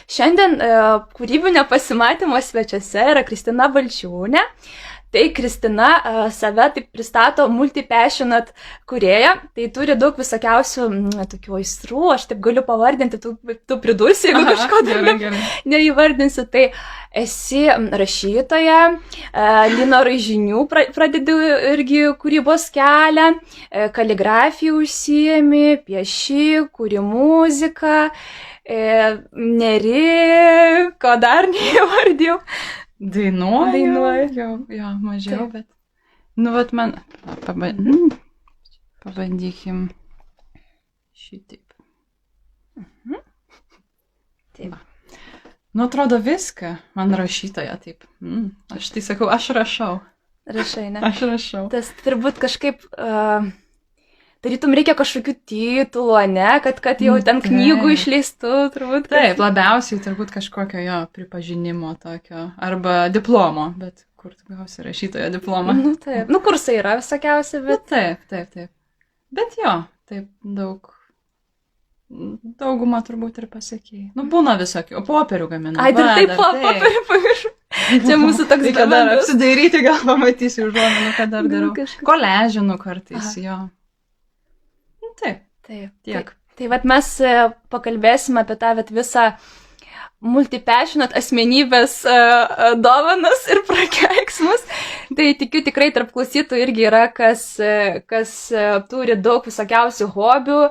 Šiandien kūrybinio pasimatymo svečiuose yra Kristina Balčiūnė. Tai Kristina save taip pristato multi-passionate kūrėja, tai turi daug visokiausių tokių aistrų, aš taip galiu pavardinti, tu pridursi, jeigu kažko neįvardinsiu. Tai esi rašytoja, lino raižinių pradedi irgi kūrybos kelią, kaligrafijų užsiemi, pieši, kuri muziką, neri, ko dar neįvardėjau. Dainuoju. Jo, mažiau, taip. Bet... Nu, vat man... Pabandykim šitaip. Taip. Nu, atrodo viską. Man rašytoja taip. Aš tai sakau, aš rašau. Rašai, ne? Aš rašau. Tas turbūt kažkaip... Tarytum reikia kažkokių titulų, ne? Kad jau ten knygų išleistų, turbūt. Taip, labiausiai turbūt kažkokio jo pripažinimo tokio. Arba diplomo, bet kur tu gausi rašytojo diplomą? Nu, taip. Nu, kursai yra visokiausi, bet... Taip. Bet jo, taip daugumą turbūt ir pasakėjai. Nu, būna visokių. Popierių gamina. Ai, taip, popierių paviršų. Čia mūsų toks gabendas. Reikia dar apsidairyti, gal pamatysiu užuominų, ką dar darau. Koležinų kartais, jo. Taip. Tiek. Tai vat mes pakalbėsime apie tą visą multi-passionate asmenybės dovanas ir prakeiksmus. Tai tikiu tikrai tarp klausytojų irgi yra, kas turi daug visokiausių hobių,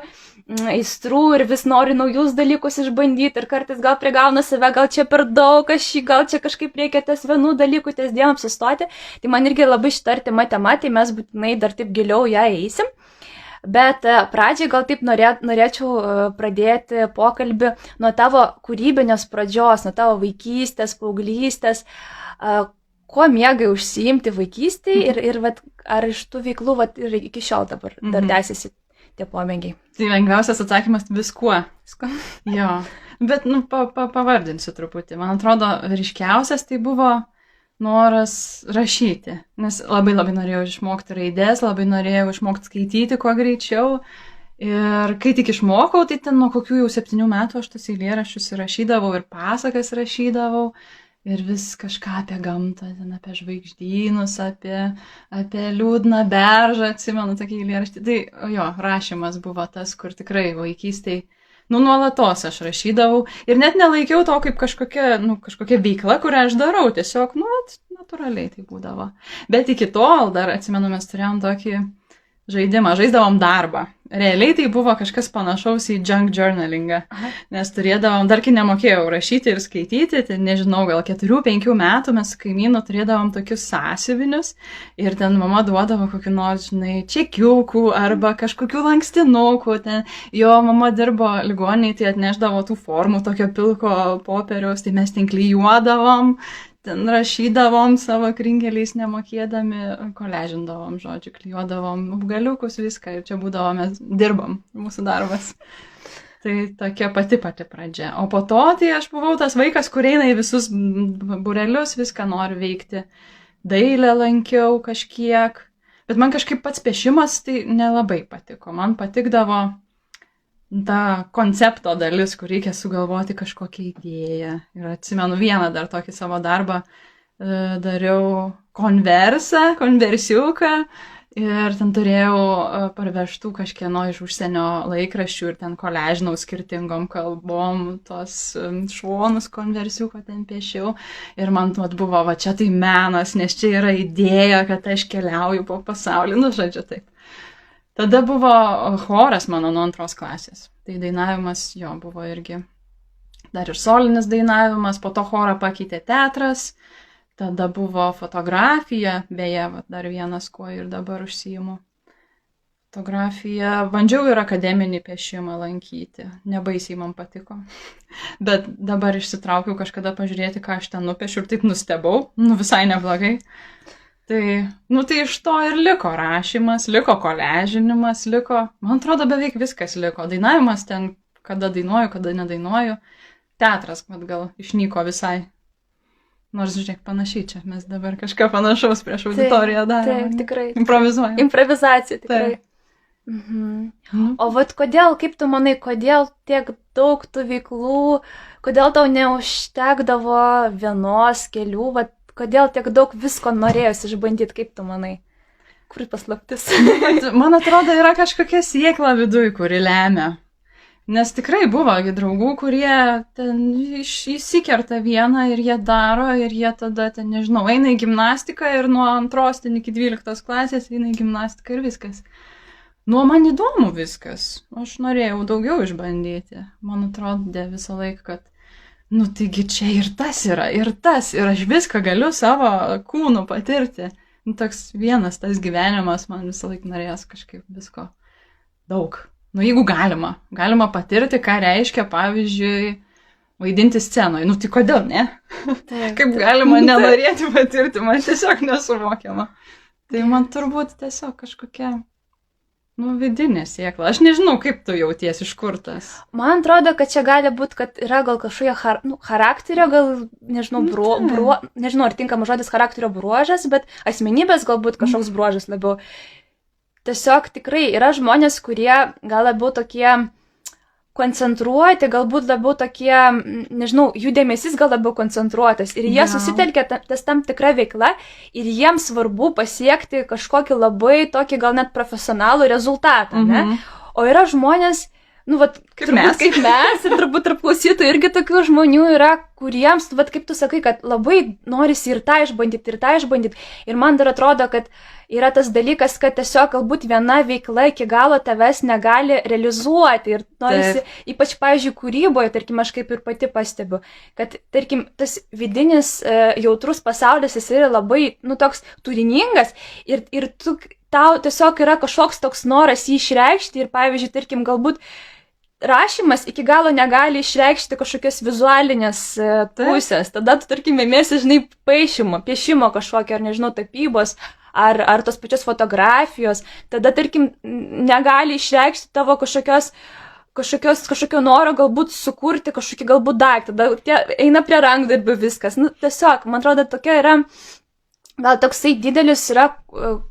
aistrų ir vis nori naujus dalykus išbandyti ir kartais gal prigauna save, gal čia per daug, gal čia kažkaip reikia ties vienų dalykų, ties dviem apsistoti. Tai man irgi labai šita artima tema, tai mes būtinai dar taip giliau ją eisim. Bet pradžiai gal taip norėčiau pradėti pokalbį nuo tavo kūrybinės pradžios, nuo tavo vaikystės, paauglystės, kuo mėgai užsiimti vaikystėje ir vat, ar iš tų veiklų vat, ir iki šiol dar tęsiasi tie pomėgiai. Tai lengviausias atsakymas viskuo. Jo, bet pavardinsiu truputį. Man atrodo, ryškiausias tai buvo noras rašyti, nes labai norėjau išmokti raidės, labai norėjau išmokti skaityti kuo greičiau ir kai tik išmokau, tai ten nuo kokių jau 7 metų aš tos eilėraščius rašydavau ir pasakas rašydavau ir vis kažką apie gamtą, ten apie žvaigždynus, apie liūdną beržą, atsimenu tokį eilėraštį. Tai jo, rašymas buvo tas, kur tikrai vaikystėj nuolatos aš rašydavau ir net nelaikiau to kaip kažkokia veikla, kurią aš darau, tiesiog, natūraliai tai būdavo. Bet iki tol dar, atsimenu, mes turėjom tokį žaidimą, žaisdavom darbą. Realiai tai buvo kažkas panašaus į junk journalingą, nes turėdavom, dar kai nemokėjau rašyti ir skaityti, tai nežinau, gal 4-5 metų mes su kaimynu turėdavom tokius sąsiuvinius ir ten mama duodavo kokių nors, čekiukų arba kažkokių lankstinukų. Ten jo mama dirbo ligoninėje, tai atnešdavo tų formų tokio pilko popieriaus, tai mes ten klijuodavom. Ten rašydavom savo kringeliais nemokėdami, koležindavom, žodžiu, klijuodavom galiukus, viską ir čia būdavo, mes dirbam, mūsų darbas. Tai tokia pati pradžia. O po to tai aš buvau tas vaikas, kur eina į visus būrelius, viską noriu veikti. Dailę lankiau kažkiek, bet man kažkaip pats piešimas tai nelabai patiko. Man patikdavo ta koncepto dalis, kur reikia sugalvoti kažkokią idėją. Ir atsimenu vieną dar tokį savo darbą, dariau konversiuką ir ten turėjau parvežtų kažkieno iš užsienio laikraščių ir ten koležinau skirtingom kalbom, tos šonus konversiuko ten piešiau. Ir man buvo, čia tai menas, nes čia yra idėja, kad aš keliauju po pasaulį, žodžiu taip. Tada buvo choras mano nuo 2 klasės. Tai dainavimas jo buvo irgi dar ir solinis dainavimas, po to chorą pakeitė teatras, tada buvo fotografija, beje, dar vienas, kuo ir dabar užsiimu. Fotografija, bandžiau ir akademinį piešimą lankyti, nebaisiai man patiko. Bet dabar išsitraukiau kažkada pažiūrėti, ką aš ten nupiešiu ir taip nustebau, visai neblogai. Tai iš to ir liko rašymas, liko koležinimas, man atrodo, beveik viskas liko. Dainavimas ten, kada dainuoju, kada nedainuoju. Teatras, gal išnyko visai. Nors, žiūrėk, panašiai čia, mes dabar kažką panašaus prieš auditoriją darome. Taip, tikrai. Improvizuojame. Improvizacija, tikrai. O vat kodėl, kaip tu manai, kodėl tiek daug tų veiklų, kodėl tau neužtekdavo vienos, kelių, vat kodėl tiek daug visko norėjosi išbandyti, kaip tu manai? Kur paslaptis? Man atrodo, yra kažkokia siekla viduj, kuri lemia. Nes tikrai buvo draugų, kurie ten įsikerta vieną ir jie daro, ir jie tada, ten, nežinau, eina į gimnastiką ir nuo 2 ten iki 12 klasės eina į gimnastiką ir viskas. Nu, man įdomu viskas. Aš norėjau daugiau išbandyti. Man atrodė visą laiką, kad, nu, taigi čia ir tas yra, ir aš viską galiu savo kūnu patirti. Nu, toks vienas tas gyvenimas, man visą laiką norėjęs kažkaip visko daug. Nu, jeigu galima patirti, ką reiškia, pavyzdžiui, vaidinti scenoje. Nu, tai kodėl ne? Taip, Kaip galima nenorėti patirti, man tiesiog nesuvokiama. Tai man turbūt tiesiog kažkokia, nu, vidinė siekla. Aš nežinau, kaip tu jauties, iš kur tas. Man atrodo, kad čia gali būti, kad yra gal kažkokie charakterio, gal, nežinau, nežinau, ar tinkamas žodis charakterio bruožas, bet asmenybės galbūt kažkoks bruožas labiau. Tiesiog tikrai yra žmonės, kurie gal labiau tokie koncentruoti, galbūt labiau tokie, nežinau, jų dėmesys gal labiau koncentruotas. Ir jie susitelkia ties tam tikra veikla ir jiems svarbu pasiekti kažkokį labai tokį gal net profesionalų rezultatą, ne? O yra žmonės, nu, vat, kaip mes ir turbūt tarp klausytojų irgi tokių žmonių yra, kuriems, vat, kaip tu sakai, kad labai norisi ir tą išbandyti. Ir man dar atrodo, kad yra tas dalykas, kad tiesiog galbūt viena veikla iki galo tavęs negali realizuoti. Ir norisi, ypač, pavyzdžiui, kūryboje, tarkim, aš kaip ir pati pastebiu, kad, tarkim, tas vidinis jautrus pasaulis, jis yra labai, nu, toks turiningas ir tau tiesiog yra kažkoks toks noras jį išreikšti ir, pavyzdžiui, tarkim, galbūt rašymas iki galo negali išreikšti kažkokios vizualinės pusės. Tada tu, tarkim, ėmėsi, žinai, piešimo kažkokio, ar nežinau, tapybos, ar tos pačios fotografijos. Tada, tarkim, negali išreikšti tavo kažkokio noro galbūt sukurti kažkokį galbūt daiktą. Tada eina prie rankdarbių viskas. Nu, tiesiog, man atrodo, tokia yra, gal toksai didelis yra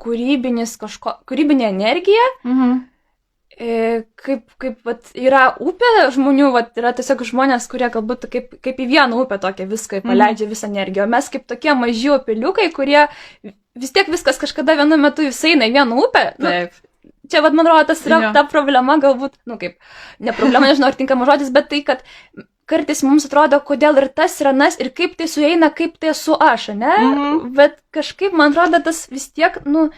kūrybinė energija. Kaip vat, yra upė žmonių, vat, yra tiesiog žmonės, kurie galbūt kaip į vieną upę tokią viską paleidžia visą energiją. O mes kaip tokie maži upeliukai, kurie vis tiek viskas kažkada vienu metu visai eina į vieną upę. Nu, čia, vat, man atrodo, tas yra ta problema galbūt, nu kaip, ne problema, nežinau, ar tinkamas žodis, bet tai, kad kartais mums atrodo, kodėl ir tas yra nas ir kaip tai sueina, kaip tai esu aš, ne? Bet kažkaip, man atrodo, tas vis tiek, nu,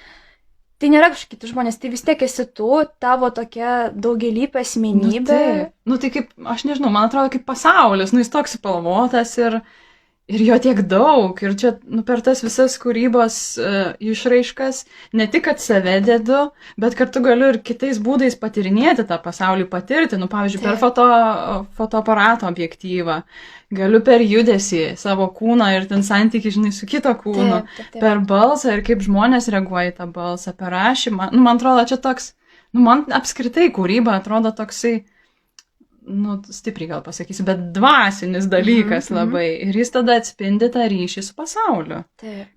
tai nėra kažkokie žmonės, tai vis tiek esi tu, tavo tokia daugialypė asmenybė. Nu tai kaip, aš nežinau, man atrodo kaip pasaulis, nu jis toks spalvotas ir jo tiek daug. Ir čia, nu, per tas visas kūrybos išraiškas, ne tik, kad save dedu, bet kartu galiu ir kitais būdais patirinėti tą pasaulį, patirti, nu, pavyzdžiui, per fotoaparato objektyvą. Galiu per judesį savo kūną ir ten santykį, žinai, su kito kūnu, per balsą ir kaip žmonės reaguoja į tą balsą, per rašymą. Nu, man atrodo, čia toks, nu, man apskritai kūryba atrodo toksai, nu, stipriai gal pasakysiu, bet dvasinis dalykas labai. Ir jis tada atspindi tą ryšį su pasauliu.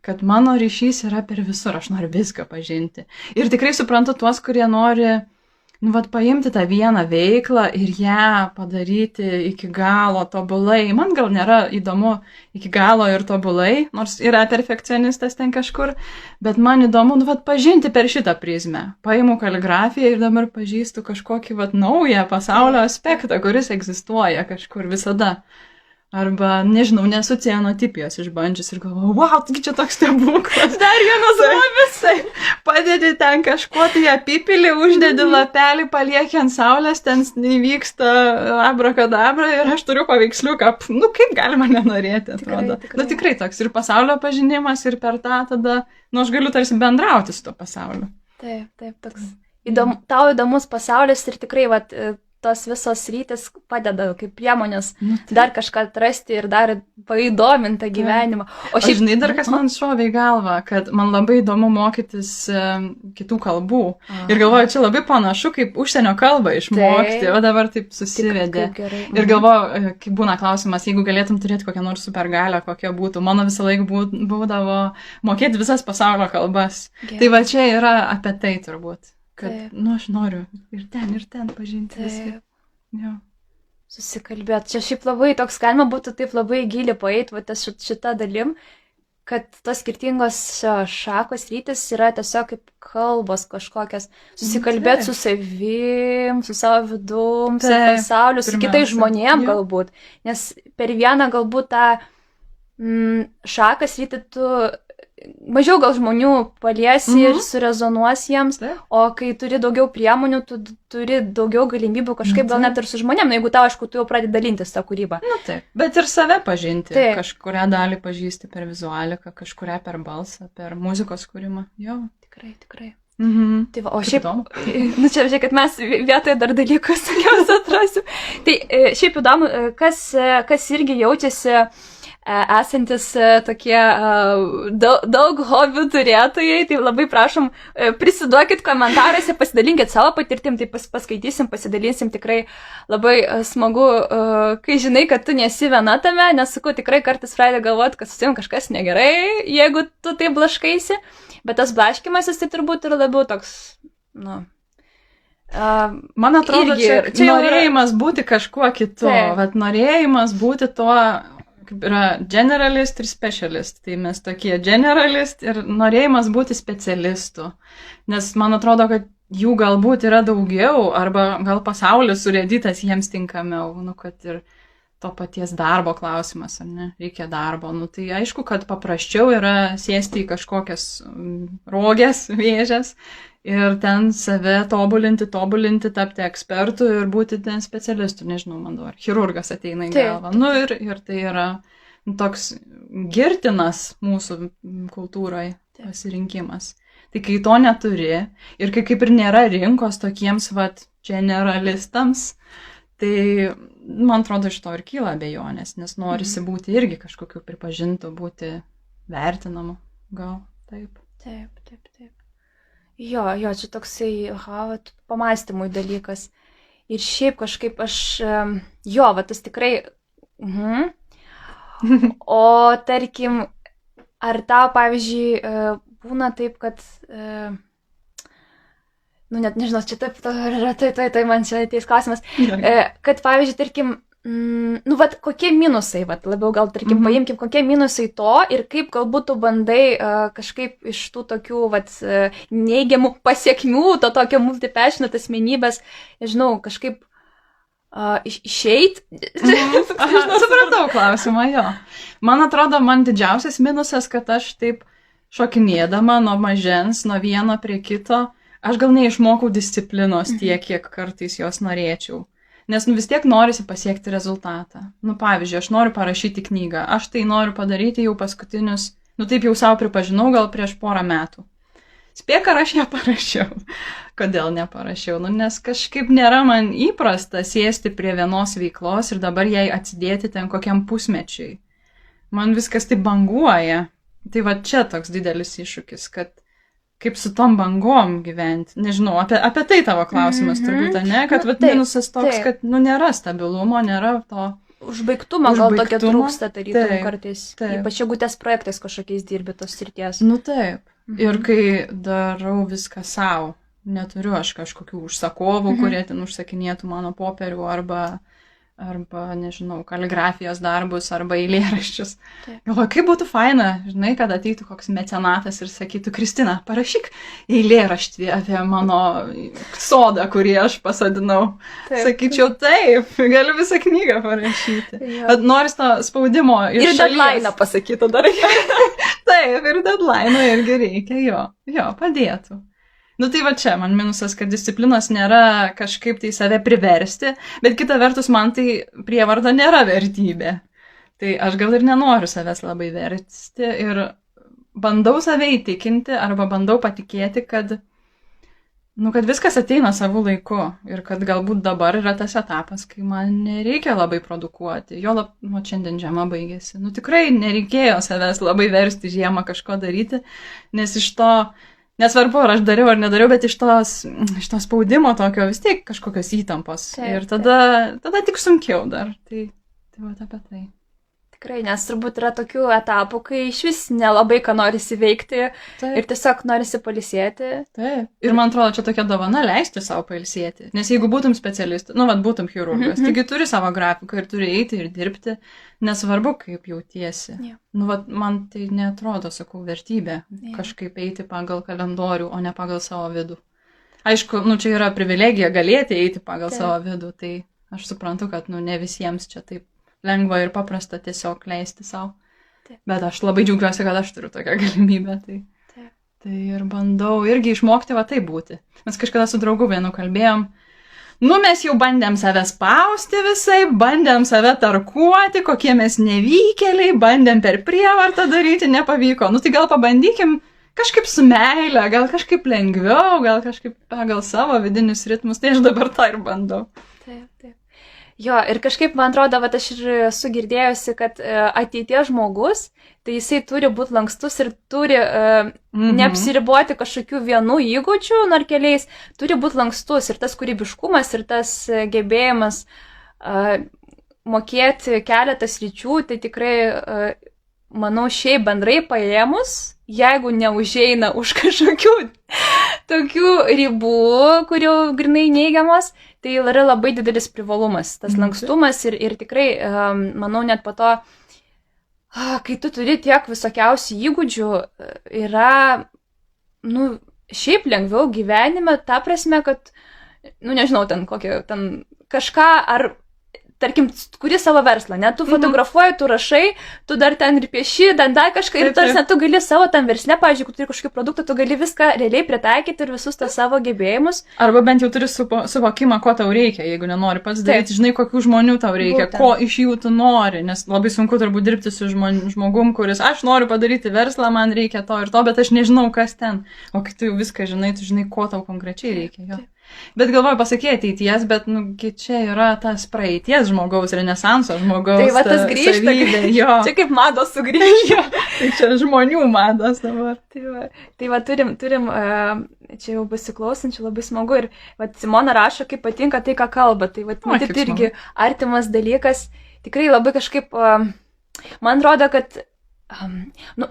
Kad mano ryšys yra per visur, aš noriu viską pažinti. Ir tikrai suprantu tuos, kurie nori, nu, vat, paimti tą vieną veiklą ir ją padaryti iki galo tobulai. Man gal nėra įdomu iki galo ir tobulai, nors yra perfekcionistas ten kažkur, bet man įdomu, nu, vat, pažinti per šitą prizmę. Paimu kaligrafiją ir dabar pažįstu kažkokį, vat, naują pasaulio aspektą, kuris egzistuoja kažkur visada. Arba, nežinau, nesu cianotipijos išbandžius ir galvoju, wow, taigi čia toks stebuklas. Dar vienas lobis. Padedi ten kažkuo, tai apipilį, uždedi lapelį, palieki ant saulės, ten įvyksta abrakadabra ir aš turiu paveiksliuką. Nu, kaip galima nenorėti, atrodo. Tikrai. Nu, tikrai toks ir pasaulio pažinimas ir per tą tada, nu, aš galiu tarsi bendrauti su to pasauliu. Taip, toks tau įdomus pasaulis ir tikrai, vat, tos visos rytis padeda kaip priemonės dar kažką atrasti ir dar paįdomintą gyvenimą. O šiaip, žinai, dar kas man šovė į galvą, kad man labai įdomu mokytis kitų kalbų. Ir galvoju, čia labai panašu, kaip užsienio kalbą išmokti, o dabar taip susivedė. Ir galvoju, kaip būna klausimas, jeigu galėtum turėti kokią nors supergalią, kokia būtų. Mano visą laiką būdavo mokėti visas pasaulio kalbas. Tai va čia yra apie tai turbūt. kad, Taip. aš noriu ir ten pažinti viską. Jo. Susikalbėt. Čia šiaip labai toks, galima būtų taip labai giliai paeit, va tas šitą dalim, kad tos skirtingos šakos rytis yra tiesiog kaip kalbos kažkokias. Susikalbėt su savim, su savo vidum, su pasauliu, su kitais žmonėm galbūt. Nes per vieną galbūt tą šakas rytį tu mažiau gal žmonių paliesi ir surezonuos jiems, o kai turi daugiau priemonių, tu turi daugiau galimybių kažkaip gal net ir su žmonėm, jeigu tau, aišku, tu jau pradedi dalintis tą kūrybą. Taip, bet ir save pažinti, kažkurią dalį pažįsti per vizualiką, kažkurią per balsą, per muzikos kūrimą. Jo. Tikrai. Tai va, o šiaip, čia žiūrėk, kad mes vietoje dar dalykus atrasiu. Tai šiaip įdomu, kas irgi jaučiasi esantis tokie daug hobių turėtojai, tai labai prašom, prisiduokit komentaruose, pasidalinkit savo patirtim, tai paskaitysim, pasidalinsim, tikrai labai smagu, kai žinai, kad tu nesi viena tame, nes sakau, tikrai kartais pradedi galvoti, kad su savim kažkas negerai, jeigu tu tai blaškaisi, bet tas blaškymasis tai turbūt yra labiau toks, man atrodo, čia norėjimas būti kažkuo kitu, bet norėjimas būti tuo, kaip yra generalist ir specialist, tai mes tokie generalist ir norėjimas būti specialistu, nes man atrodo, kad jų galbūt yra daugiau, arba gal pasaulis surėdytas jiems tinkamiau, kad ir to paties darbo klausimas, ar ne, reikia darbo, tai aišku, kad paprasčiau yra sėsti į kažkokias rogės, vėžes ir ten save tobulinti, tapti ekspertų ir būti ten specialistų, nežinau, man dabar, chirurgas ateina į galvą, ir tai yra toks girtinas mūsų kultūroje pasirinkimas. Tai kai to neturi ir kai kaip ir nėra rinkos tokiems generalistams, tai man atrodo iš to ir kyla abejonės, nes norisi būti irgi kažkokiu pripažintų, būti vertinamu, gal taip. Taip. Jo, čia toksai, pamastymui dalykas. Ir šiaip kažkaip aš, tas tikrai, O tarkim, ar tau, pavyzdžiui, būna taip, kad, net nežinau, čia tai man čia ateis klausimas, kad, pavyzdžiui, tarkim, kokie minusai, labiau gal, tarkim, paimkim, kokie minusai to ir kaip galbūt tu bandai kažkaip iš tų tokių, neigiamų pasiekmių, to tokio multipassionate asmenybės, nežinau, kažkaip išeit. Supratau klausimą, jo. Man atrodo, man didžiausias minusas, kad aš taip šokinėdama nuo mažens, nuo vieno prie kito, aš gal neišmokau disciplinos tiek, kiek kartais jos norėčiau. Nes vis tiek norisi pasiekti rezultatą. Pavyzdžiui, aš noriu parašyti knygą, aš tai noriu padaryti jau paskutinius, taip jau savo pripažinau, gal prieš porą metų. Spėk, ar aš ją parašiau. Kodėl neparašiau? Nes kažkaip nėra man įprasta sėsti prie vienos veiklos ir dabar jai atsidėti ten kokiam pusmečiui. Man viskas taip banguoja. Tai čia toks didelis iššūkis, kad kaip su tom bangom gyventi. Nežinau, apie tai tavo klausimas turbūt, ne? Kad minusas toks, kad nėra stabilumo, nėra to užbaigtumo, gal tokio trūksta tarytum kartais. Ypač jeigu ties projektais kažkokiais dirbi tos srities. Taip. Ir kai darau viską savo, neturiu aš kažkokių užsakovų, kurie ten užsakinėtų mano popierių arba, nežinau, kaligrafijos darbus arba eilėraščius. Galvoju, kaip būtų faina, žinai, kad ateitų koks mecenatas ir sakytų, Kristina, parašyk eilėraštį apie mano sodą, kurį aš pasodinau. Sakyčiau, taip, galiu visą knygą parašyti. Bet noris to spaudimo iš šalies. Ir deadline pasakytų dar. Taip, ir deadline irgi reikia, jo, padėtų. Tai čia, man minusas, kad disciplinos nėra kažkaip tai save priversti, bet kita vertus man tai prievarta nėra vertybė. Tai aš gal ir nenoriu savęs labai versti ir bandau save įtikinti arba bandau patikėti, kad viskas ateina savo laiku ir kad galbūt dabar yra tas etapas, kai man nereikia labai produkuoti. Juolab, šiandien žiema baigėsi. Tikrai nereikėjo savęs labai versti žiemą kažko daryti, nes iš to nesvarbu, ar aš dariau ar nedariau, bet iš to spaudimo tokio vis tiek kažkokios įtampos. Ir tada tik sunkiau dar. Tai apie tai. Tikrai, nes turbūt yra tokių etapų, kai iš vis nelabai ką norisi veikti ir tiesiog norisi pailsėti. Taip. Ir man atrodo, čia tokia dovana leisti savo pailsėti. Nes jeigu būtum specialistas, būtum chirurgas, taigi turi savo grafiką ir turi eiti ir dirbti, nesvarbu, kaip jautiesi. Yeah. Man tai netrodo, sakau, vertybė kažkaip eiti pagal kalendorių, o ne pagal savo vidų. Aišku, čia yra privilegija galėti eiti pagal savo vidų, tai aš suprantu, kad ne visiems čia taip lengva ir paprasta tiesiog leisti savo. Bet aš labai džiaugiuosi, kad aš turiu tokią galimybę. Tai ir bandau irgi išmokti taip būti. Mes kažkada su draugu vienu kalbėjom. Mes jau bandėm save spausti visai, bandėm save tarkuoti, kokie mes nevykėliai, bandėm per prievartą daryti, nepavyko. Tai gal pabandykim kažkaip su meile, gal kažkaip lengviau, gal kažkaip pagal savo vidinius ritmus. Tai aš dabar tą ir bandau. Taip. Jo, ir kažkaip, man atrodo, aš ir esu girdėjusi, kad ateities žmogus, tai jisai turi būti lankstus ir turi neapsiriboti kažkokių vienų įgūdžių, nor keliais, turi būti lankstus ir tas kūrybiškumas, ir tas gebėjimas mokėti keletas ryčių, tai tikrai, manau, šiaip bendrai paėmus, jeigu neužeina už kažkokių tokių ribų, kurių grinai neigiamos, tai yra labai didelis privalumas, tas lankstumas ir tikrai, manau, net po to, kai tu turi tiek visokiausių įgūdžių, yra, šiaip lengviau gyvenime, ta prasme, kad, nežinau, kažką ar tarkim, kuri savo verslą, ne, tu fotografuoji, tu rašai, tu dar ten ir pieši, dar kažką, ir tarsi tu gali savo tam versle, pavyzdžiui, jeigu turi kažkokį produktą, tu gali viską realiai pritaikyti ir visus tas savo gebėjimus. Arba bent jau turi suvokimą, ko tau reikia, jeigu nenori pats daryti, žinai, kokių žmonių tau reikia, ko iš jų tu nori, nes labai sunku turbūt dirbti su žmogum, kuris, aš noriu padaryti verslą, man reikia to ir to, bet aš nežinau, kas ten. O kai tu jau viską žinai, tu žinai, ko tau konkrečiai reikia. Jo. Bet galvoju, pasakė ateities, bet, čia yra tas praeities žmogaus, renesanso žmogaus. Tai va tas grįžta, čia kaip mados sugrįžta. Tai čia žmonių mados dabar. Tai va turim, čia jau besiklausančių labai smagu ir Simona rašo, kaip patinka tai, ką kalba. Tai matyt irgi artimas dalykas. Tikrai labai kažkaip, man atrodo, kad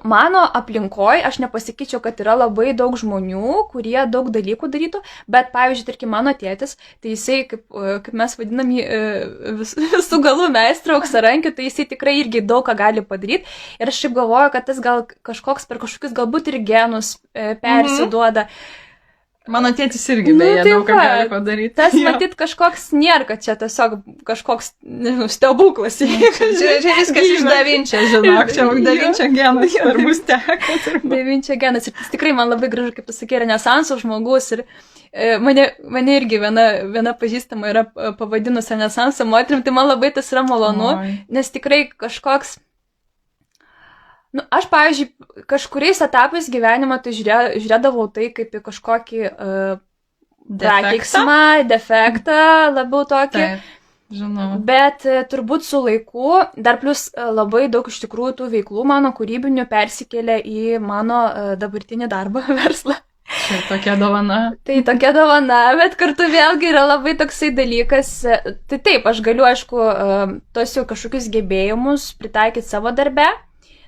mano aplinkoje aš nepasakyčiau, kad yra labai daug žmonių, kurie daug dalykų darytų, bet, pavyzdžiui, tarkim, mano tėtis, tai jisai, kaip mes vadinam jį visų galų meistrą auksarankių, tai jisai tikrai irgi daug ką gali padaryti. Ir aš šiaip galvoju, kad tas gal per kažkokius galbūt ir genus persiduoda. Mano tėtis irgi beje daug ką gali padaryti. Tas matyt kažkoks nėra, kad čia tiesiog kažkoks, nežinau, stebuklas. Čia viskas iš Da Vinčio, žinok, čia Da Vinčio genas per mus teka. Da Vinčio genas. Ir tas tikrai man labai gražu, kaip tu sakė, renesanso žmogus. Ir mane irgi viena pažįstama yra pavadinus renesanso moterim, tai man labai tas yra malonu, nes tikrai kažkoks. Aš, pavyzdžiui, kažkuriais etapais gyvenimo tai žiūrėdavau tai kaip į kažkokį prakeiksmą, defektą, labiau tokį. Taip, žinau. Bet turbūt su laiku, dar plus labai daug iš tikrųjų tų veiklų mano kūrybinių persikėlė į mano dabartinį darbą, verslą. Čia tokia dovana. Tai tokia dovana, bet kartu vėlgi yra labai toksai dalykas. Tai taip, aš galiu, aišku, tos jau kažkokius gebėjimus pritaikyti savo darbe.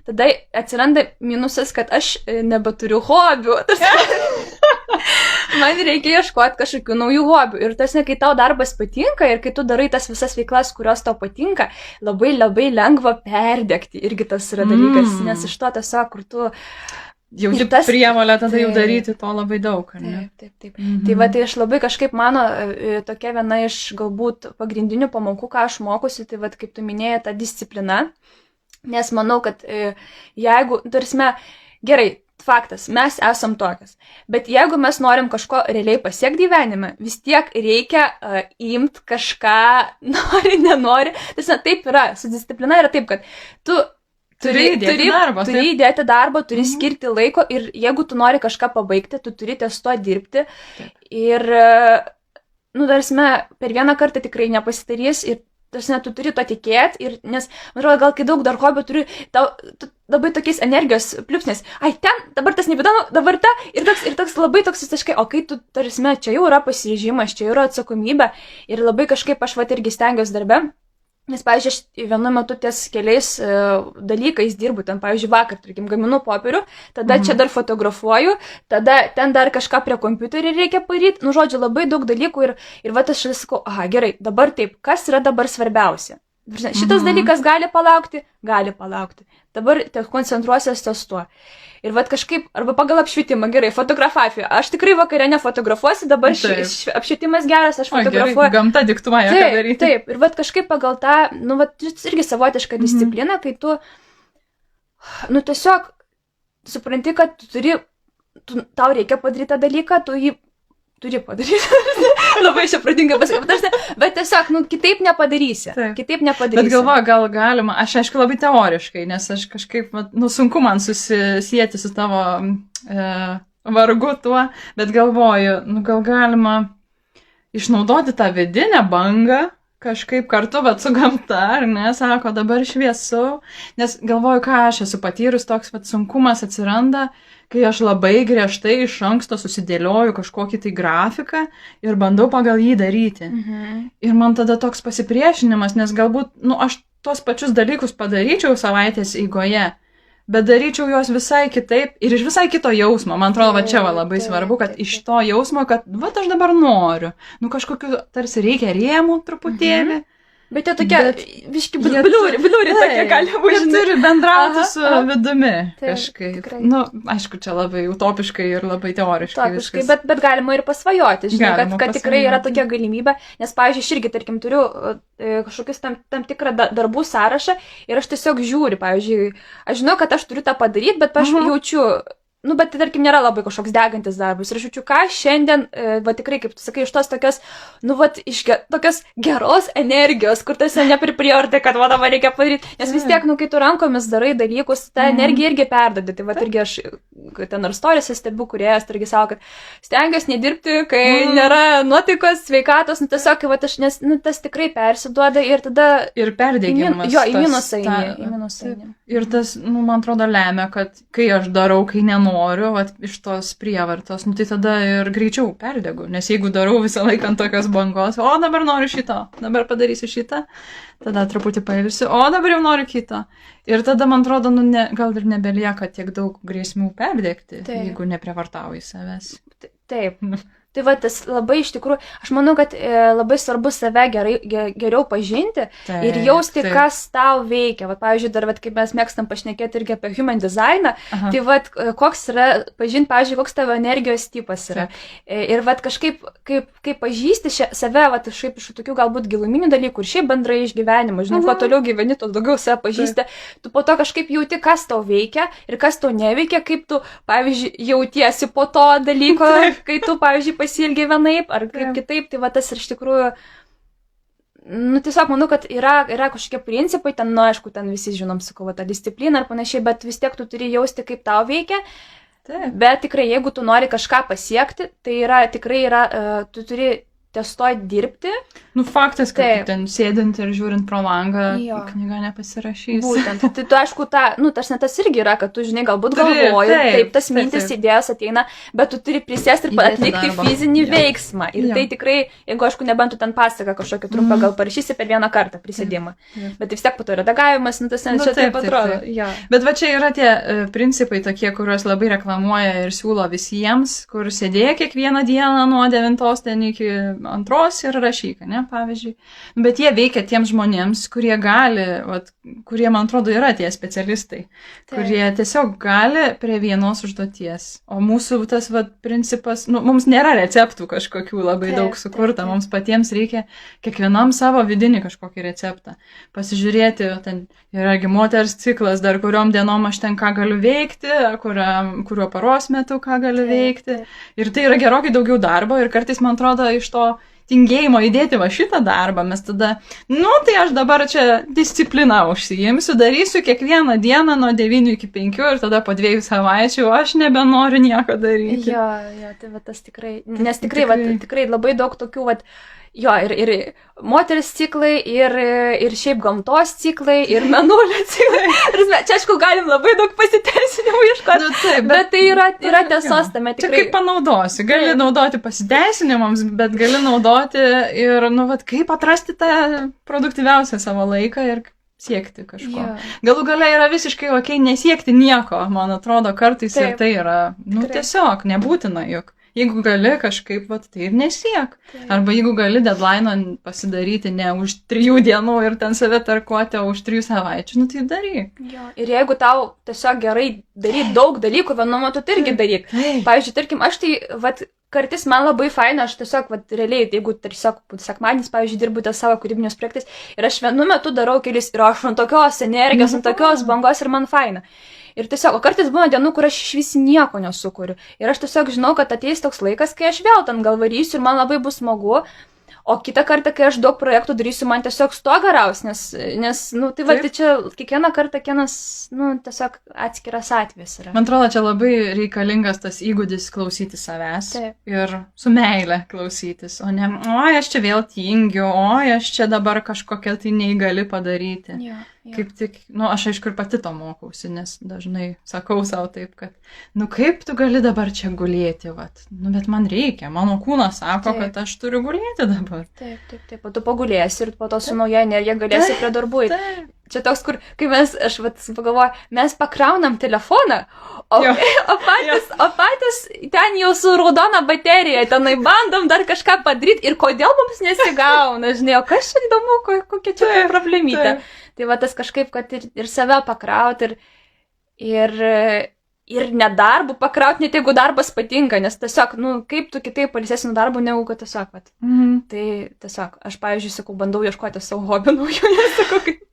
Tada atsiranda minusas, kad aš nebeturiu hobių. Man reikia ieškoti kažkokių naujų hobių. Ir tas, kai tau darbas patinka ir kai tu darai tas visas veiklas, kurios tau patinka, labai labai lengva perdegti. Irgi tas yra dalykas, nes iš to tiesiog, kur tu jauti prievolę tada jau daryti to labai daug. Taip. Tai tai aš labai kažkaip mano tokia viena iš galbūt pagrindinių pamokų, ką aš mokusi, tai kaip tu minėjai, ta disciplina. Nes manau, kad jeigu, tarsime, gerai, faktas, mes esam tokios, bet jeigu mes norim kažko realiai pasiekti gyvenime, vis tiek reikia imti kažką, nori, nenori. Taip yra, su disciplina yra taip, kad tu turi įdėti darbą, turi skirti laiko ir jeigu tu nori kažką pabaigti, tu turi ties to dirbti. Ir, tarsime, per vieną kartą tikrai nepasidarys ir tu turi to tikėti, nes, man atrodo, gal kai daug dar hobių turi, labai tokiais energijos pliūpsniais, ten, dabar tas nebeįdomu, dabar ta, ir toks labai toks visiškai, o kai tu, tarsime, čia jau yra pasiryžimas, čia jau yra atsakomybė, ir labai kažkaip aš irgi stengiuosi darbe, Nes, pavyzdžiui, aš vienu metu ties keliais dalykais dirbu, ten, pavyzdžiui, vakar, tarkim, gaminu popierių, tada čia dar fotografuoju, tada ten dar kažką prie kompiuterį reikia padaryti, nu, žodžiu, labai daug dalykų ir va, aš sakau, aha, gerai, dabar taip, kas yra dabar svarbiausia? Šitas dalykas gali palaukti, dabar koncentruosiuos ties tuo. Ir vat kažkaip, arba pagal apšvietimą, gerai, fotografija. Aš tikrai vakare nefotografuosiu, dabar apšvietimas geras, aš fotografuoju. Gerai, gamta diktuoja, ką daryti. Taip, ir vat kažkaip pagal tą, nu, vat irgi savotišką discipliną, kai tu, nu, tiesiog supranti, kad tau reikia padaryti tą dalyką, tu jį turi padaryti. Labai čia pradinga pasakyti, bet tiesiog, nu, kitaip nepadarysi. Bet galvoju, gal galima, aš aišku labai teoriškai, nes aš kažkaip, nu, sunku man susisieti su tavo vargu tuo, bet galvoju, nu, gal galima išnaudoti tą vidinę bangą, kažkaip kartu, bet su gamta, ar ne, sako, dabar šviesu, nes galvoju, ką aš esu patyrus, toks sunkumas atsiranda, kai aš labai griežtai iš anksto susidėlioju kažkokį tai grafiką ir bandau pagal jį daryti. Ir man tada toks pasipriešinimas, nes galbūt, nu, aš tuos pačius dalykus padaryčiau savaitės eigoje, bet daryčiau juos visai kitaip ir iš visai kito jausmo. Man atrodo, va čia va labai svarbu, kad iš to jausmo, kad, va, aš dabar noriu, nu, kažkokiu, tarsi reikia rėmų truputėlį. Bet jie tokie, biški, bliūri tokie gali būti. Jie turi bendrauti su vidumi kažkaip. Nu, aišku, čia labai utopiškai ir labai teoriškai. Utopiškai, bet galima ir pasvajoti, žinai, kad tikrai yra tokia galimybė, nes, pavyzdžiui, aš irgi, tarkim, turiu kažkokius tam tikrą darbų sąrašą ir aš tiesiog žiūriu, pavyzdžiui, aš žinau, kad aš turiu tą padaryti, bet aš jaučiu, nu, bet tarkim, nėra labai kažkoks degantis darbas. Ir aš jaučiu, ką šiandien, va tikrai, kaip tu sakai, iš tos tokios, nu, va, iš tokios geros energijos, kur tas nepripriortai, kad va dabar reikia padaryti. Nes vis tiek, nu, kai tu rankomis darai dalykus, ta energija irgi perdadi. Tai va irgi aš, ten ar storiuose stebiu kūrėjas, irgi savo, kad stengiuosi nedirbti, kai nėra nuotaikos, sveikatos, nu, tiesiog, va, nes, nu, tas tikrai persiduoda ir tada... Ir perdėgymas. Jo, į minusą eini. Ir tas, nu, man atrodo, lemia, kad kai aš darau, kai nenoriu, vat, iš tos prievartos, nu, tai tada ir greičiau perdegu, nes jeigu darau visą laiką ant tokios bangos, o dabar noriu šito, dabar padarysiu šitą, tada truputį pailsiu, o dabar jau noriu kito. Ir tada, man atrodo, nu, gal ir nebelieka tiek daug grėsmių perdegti, jeigu neprievartauji savęs. Taip. Tai va, tas labai iš tikrųjų, aš manau, kad labai svarbu save geriau pažinti ir jausti, kas tau veikia. Va, pavyzdžiui, dar, va, kaip mes mėgstam pašnekėti irgi apie human designą, tai va, koks yra, pažinti, pavyzdžiui, koks tavo energijos tipas yra. Ir va, kažkaip, kaip pažįsti save, va, šiaip iš tokių galbūt giluminių dalykų ir šiaip bendrai iš gyvenimo, žinai, kuo toliau gyveni, to daugiau save pažįsti, tu po to kažkaip jauti, kas tau veikia ir kas tau neveikia, kaip tu, pavyzdžiui, jautiesi po to dalyko, kai tu, pavyzdžiui, pasiilgiai vienaip, ar kaip kitaip, tai va tas ir iš tikrųjų, nu, tiesiog manau, kad yra kažkokie principai, ten, nu, aišku, ten visi žinom, sakau, va, ta disciplina ar panašiai, bet vis tiek tu turi jausti, kaip tau veikia, bet tikrai, jeigu tu nori kažką pasiekti, tai tikrai yra, tu turi ties to dirbti. Nu, faktas, kad ten sėdint ir žiūrint pro langą, knyga nepasirašys. Būtent. Tai tu, aišku, tas irgi yra, kad tu, žinai, galbūt galvoji, taip, tas mintis idėjas ateina, bet tu turi prisėsti ir atlikti fizinį veiksmą. Ir tai tikrai, jeigu, aišku, nebent tu ten pasaką kažkokį trumpą, gal parašysi per vieną kartą prisėdimą. Bet vis tiek po to redagavimas, nu, tas čia taip atrodo. Bet va čia yra tie principai tokie, kuriuos labai reklamuoja ir siūlo visiems, kur sėdėjo kiekvieną dieną nuo 9 ten iki 2 ir rašyk, ne, pavyzdžiui. Bet jie veikia tiems žmonėms, kurie gali, vat, kurie, man atrodo, yra tie specialistai, kurie tiesiog gali prie vienos užduoties. O mūsų tas, vat, principas, nu, mums nėra receptų kažkokių labai daug sukurta, mums patiems reikia kiekvienam savo vidinį kažkokį receptą. Pasižiūrėti, ten yragi moters ciklas, dar kuriom dienom aš ten ką galiu veikti, kuriuo paros metu ką galiu veikti. Ir tai yra gerokai daugiau darbo ir kartais, man atrodo, iš to tingėjimo įdėti va šitą darbą, mes tada, nu, tai aš dabar čia discipliną užsiimsiu, darysiu kiekvieną dieną nuo 9 iki 5 ir tada po 2 savaičių aš nebenoriu nieko daryti. Jo, tai va tas tikrai, nes tikrai, va, tikrai labai daug tokių, va, Jo, ir moters ciklai, ir šiaip gamtos ciklai, ir menulio ciklai. Čia, aišku, galim labai daug pasiteisinimų ieškoti, Nu, taip, bet tai yra tiesos tame Čia tikrai. kaip panaudosi. Gali naudoti pasiteisinimams, bet gali naudoti ir, kaip atrasti tą produktyviausią savo laiką ir siekti kažko. Jo. Galų gale yra visiškai okei nesiekti nieko, man atrodo, kartais Taip. ir tai yra, Tikrai. tiesiog nebūtina juk. Jeigu gali kažkaip, tai ir nesiek. Taip. Arba jeigu gali deadline pasidaryti ne už 3 dienų ir ten save tarkuoti, o už 3 savaičių, tai daryk. Jo. Ir jeigu tau tiesiog gerai daryti daug dalykų vienu metu, tai irgi daryk. Taip. Pavyzdžiui, tarkim, aš tai, kartais man labai faina, aš tiesiog, realiai, jeigu tiesiog sekmadienis, pavyzdžiui, dirbu ties savo kūrybinius projektais ir aš vienu metu darau kelis ir aš ant tokios energijos, ant tokios bangos ir man faina. Ir tiesiog, o kartais būna dienų, kur aš iš vis nieko nesukuriu. Ir aš tiesiog žinau, kad ateis toks laikas, kai aš vėl ten gal varysiu ir man labai bus smagu. O kitą kartą, kai aš daug projektų darysiu, man tiesiog stoga raus, nes tai tai čia kiekvieną kartą tiesiog atskiras atvejis yra. Man atrodo, čia labai reikalingas tas įgūdis klausyti savęs. Taip. Ir su meile klausytis, o ne, oi, aš čia vėl tingiu, oi, aš čia dabar kažkokia tai neįgali padaryti. Jo. Kaip tik, aš aišku ir pati to mokausi, nes dažnai sakau savo taip, kad, kaip tu gali dabar čia gulėti, bet man reikia, mano kūnas sako, Taip. kad aš turiu gulėti dabar. Taip, o tu pagulėsi ir po to su nauja energija galėsi prie darbų. Taip. Čia toks, kur, kai aš pagalvoju, mes pakraunam telefoną, o patys ten jau su raudona baterija, tenai bandom dar kažką padaryti ir kodėl mums nesigauna, žinai, o kas čia įdomu, kokia čia problemytė. Tai tas kažkaip, kad ir save pakrauti, ir nedarbų pakrauti, net jeigu darbas patinka, nes tiesiog, kaip tu kitaip pailsėsi nuo darbo, negu kad tiesiog, Tai tiesiog, aš, pavyzdžiui, sakau, bandau ieškoti savo hobių naujų, nesakau, kaip,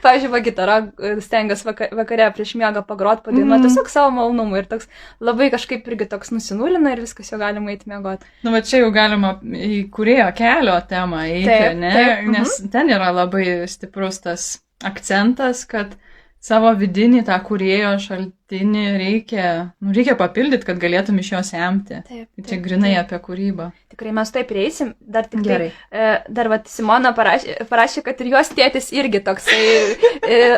pavyzdžiui, gitarą stengiuosi vakare prieš miegą pagrot, padainuoti, tiesiog savo malonumui ir toks labai kažkaip irgi toks nusinulina ir viskas jau galima eiti miegoti. Čia jau galima į kūrėjo kelio temą eiti, Taip, ne? taip, Nes ten yra labai stiprus tas akcentas, kad savo vidinį tą kūrėjo šaltinį reikia papildyti, kad galėtum iš jo semti. Čia grinai apie kūrybą. Tikrai mes taip prieisim, dar tik Gerai. Dar Simona parašė, kad ir jos tėtis irgi toksai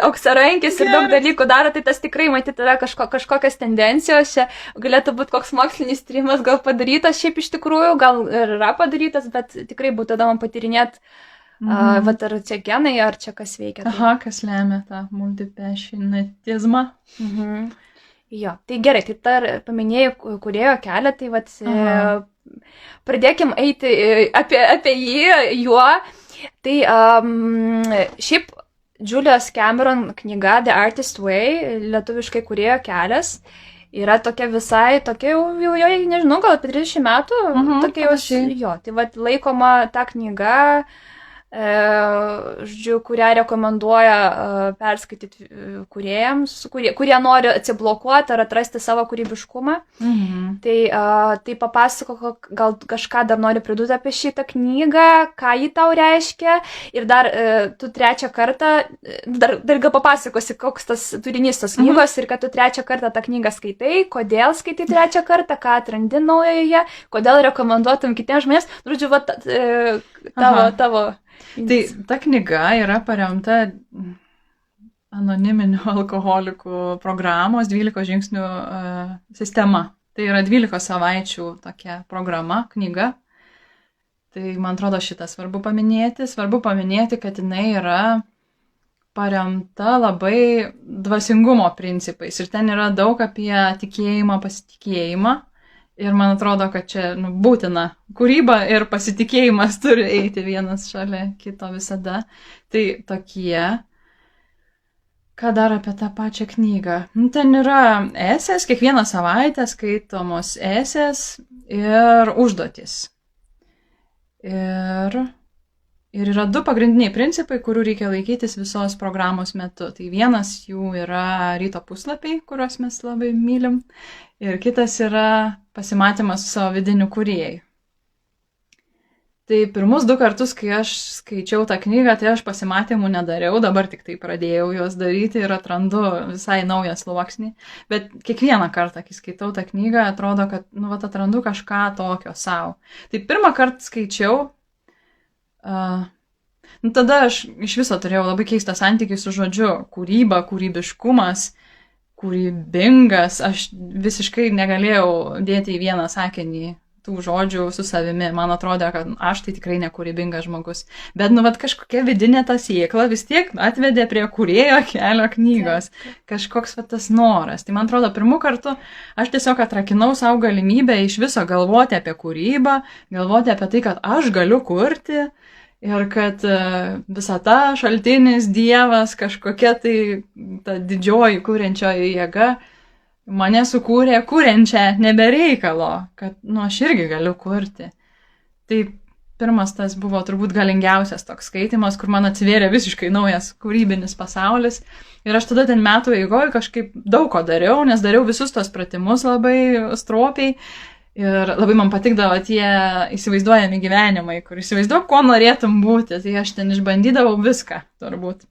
auksarankis ir daug dalykų daro, tai tas tikrai matyti yra kažkokios tendencijos, čia galėtų būti koks mokslinis tyrimas gal padarytas, šiaip iš tikrųjų, gal ir yra padarytas, bet tikrai būtų įdomu patyrinėti. Ar čia genai, ar čia kas veikia? Aha, kas lemia tą multipassionatizmą. Jo, tai gerai, tai dar paminėjau kūrėjo kelią, tai pradėkim eiti apie juo. Tai šiaip Julius Cameron knyga The Artist Way, lietuviškai kūrėjo kelias, yra tokia visai, tokia jau nežinau, gal apie 30 metų, tokia jo, tai laikoma ta knyga, kurią rekomenduoja perskaityti kūrėjams, kurie nori atsiblokuoti ar atrasti savo kūrybiškumą. Tai papasakok, gal kažką dar nori pridurti apie šitą knygą, ką ji tau reiškia. Ir dar tu trečią kartą, dar gal papasakosi, koks tas turinys tos knygos ir kad tu trečią kartą tą knygą skaitai, kodėl skaitai trečią kartą, ką atrandi naujoje, kodėl rekomenduotum kitiems žmonėms. Žodžiu, tavo. Tai ta knyga yra paremta anoniminių alkoholikų programos 12 žingsnių sistema. Tai yra 12 savaičių tokia programa, knyga. Tai man atrodo šitą svarbu paminėti, kad jinai yra paremta labai dvasingumo principais. Ir ten yra daug apie tikėjimą, pasitikėjimą. Ir man atrodo, kad čia būtina kūryba ir pasitikėjimas turi eiti vienas šalia kito visada. Tai tokie. Ką dar apie tą pačią knygą? Ten yra esės, kiekvieną savaitę skaitomos esės ir užduotis. Ir yra 2 pagrindiniai principai, kurių reikia laikytis visos programos metu. Tai vienas jų yra ryto puslapiai, kuriuos mes labai mylim. Ir kitas yra pasimatymas su savo vidiniu kūrėjai. Tai pirmus 2 kartus, kai aš skaičiau tą knygą, tai aš pasimatymų nedariau, dabar tik tai pradėjau juos daryti ir atrandu visai naują sluoksnį. Bet kiekvieną kartą, kai skaitau tą knygą, atrodo, kad atrandu kažką tokio savo. Tai pirmą kartą skaičiau, Nu, tada aš iš viso turėjau labai keistą santykį su žodžiu kūryba, kūrybiškumas, kūrybingas. Aš visiškai negalėjau dėti į vieną sakinį tų žodžių su savimi. Man atrodė, kad aš tai tikrai nekūrybingas žmogus. Bet, nu, vat kažkokia vidinė ta sėkla vis tiek atvedė prie kūrėjo kelio knygos. Kažkoks vat tas noras. Tai man atrodo, pirmų kartų aš tiesiog atrakinau savo galimybę iš viso galvoti apie kūrybą, galvoti apie tai, kad aš galiu kurti ir kad visata, šaltinis, dievas, kažkokia tai ta didžioji kūrenčioji jėga mane sukūrė kūrenčią nebereikalo, kad, nu, aš irgi galiu kurti. Tai pirmas tas buvo turbūt galingiausias toks skaitimas, kur man atsivėrė visiškai naujas kūrybinis pasaulis. Ir aš tada ten metų eigoje kažkaip daug ko dariau, nes dariau visus tos pratimus labai stropiai. Ir labai man patikdavo tie įsivaizduojami gyvenimai, kur įsivaizduok, ko norėtum būti. Tai aš ten išbandydavau viską, turbūt.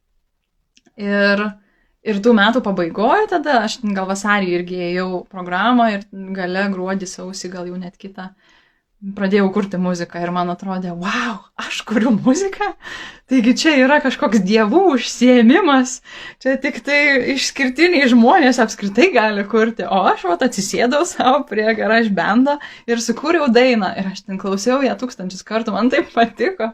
Ir tų metų pabaigoje tada, aš gal vasarį irgi ėjau programą ir gale gruodį, sausį, gal jau net kitą, pradėjau kurti muziką ir man atrodė, wow, aš kuriu muziką? Taigi čia yra kažkoks dievų užsiėmimas, čia tik tai išskirtiniai žmonės apskritai gali kurti, o aš vat atsisėdau savo prie GarageBando ir sukūriau dainą ir aš ten klausiau ją 1000 kartų, man taip patiko.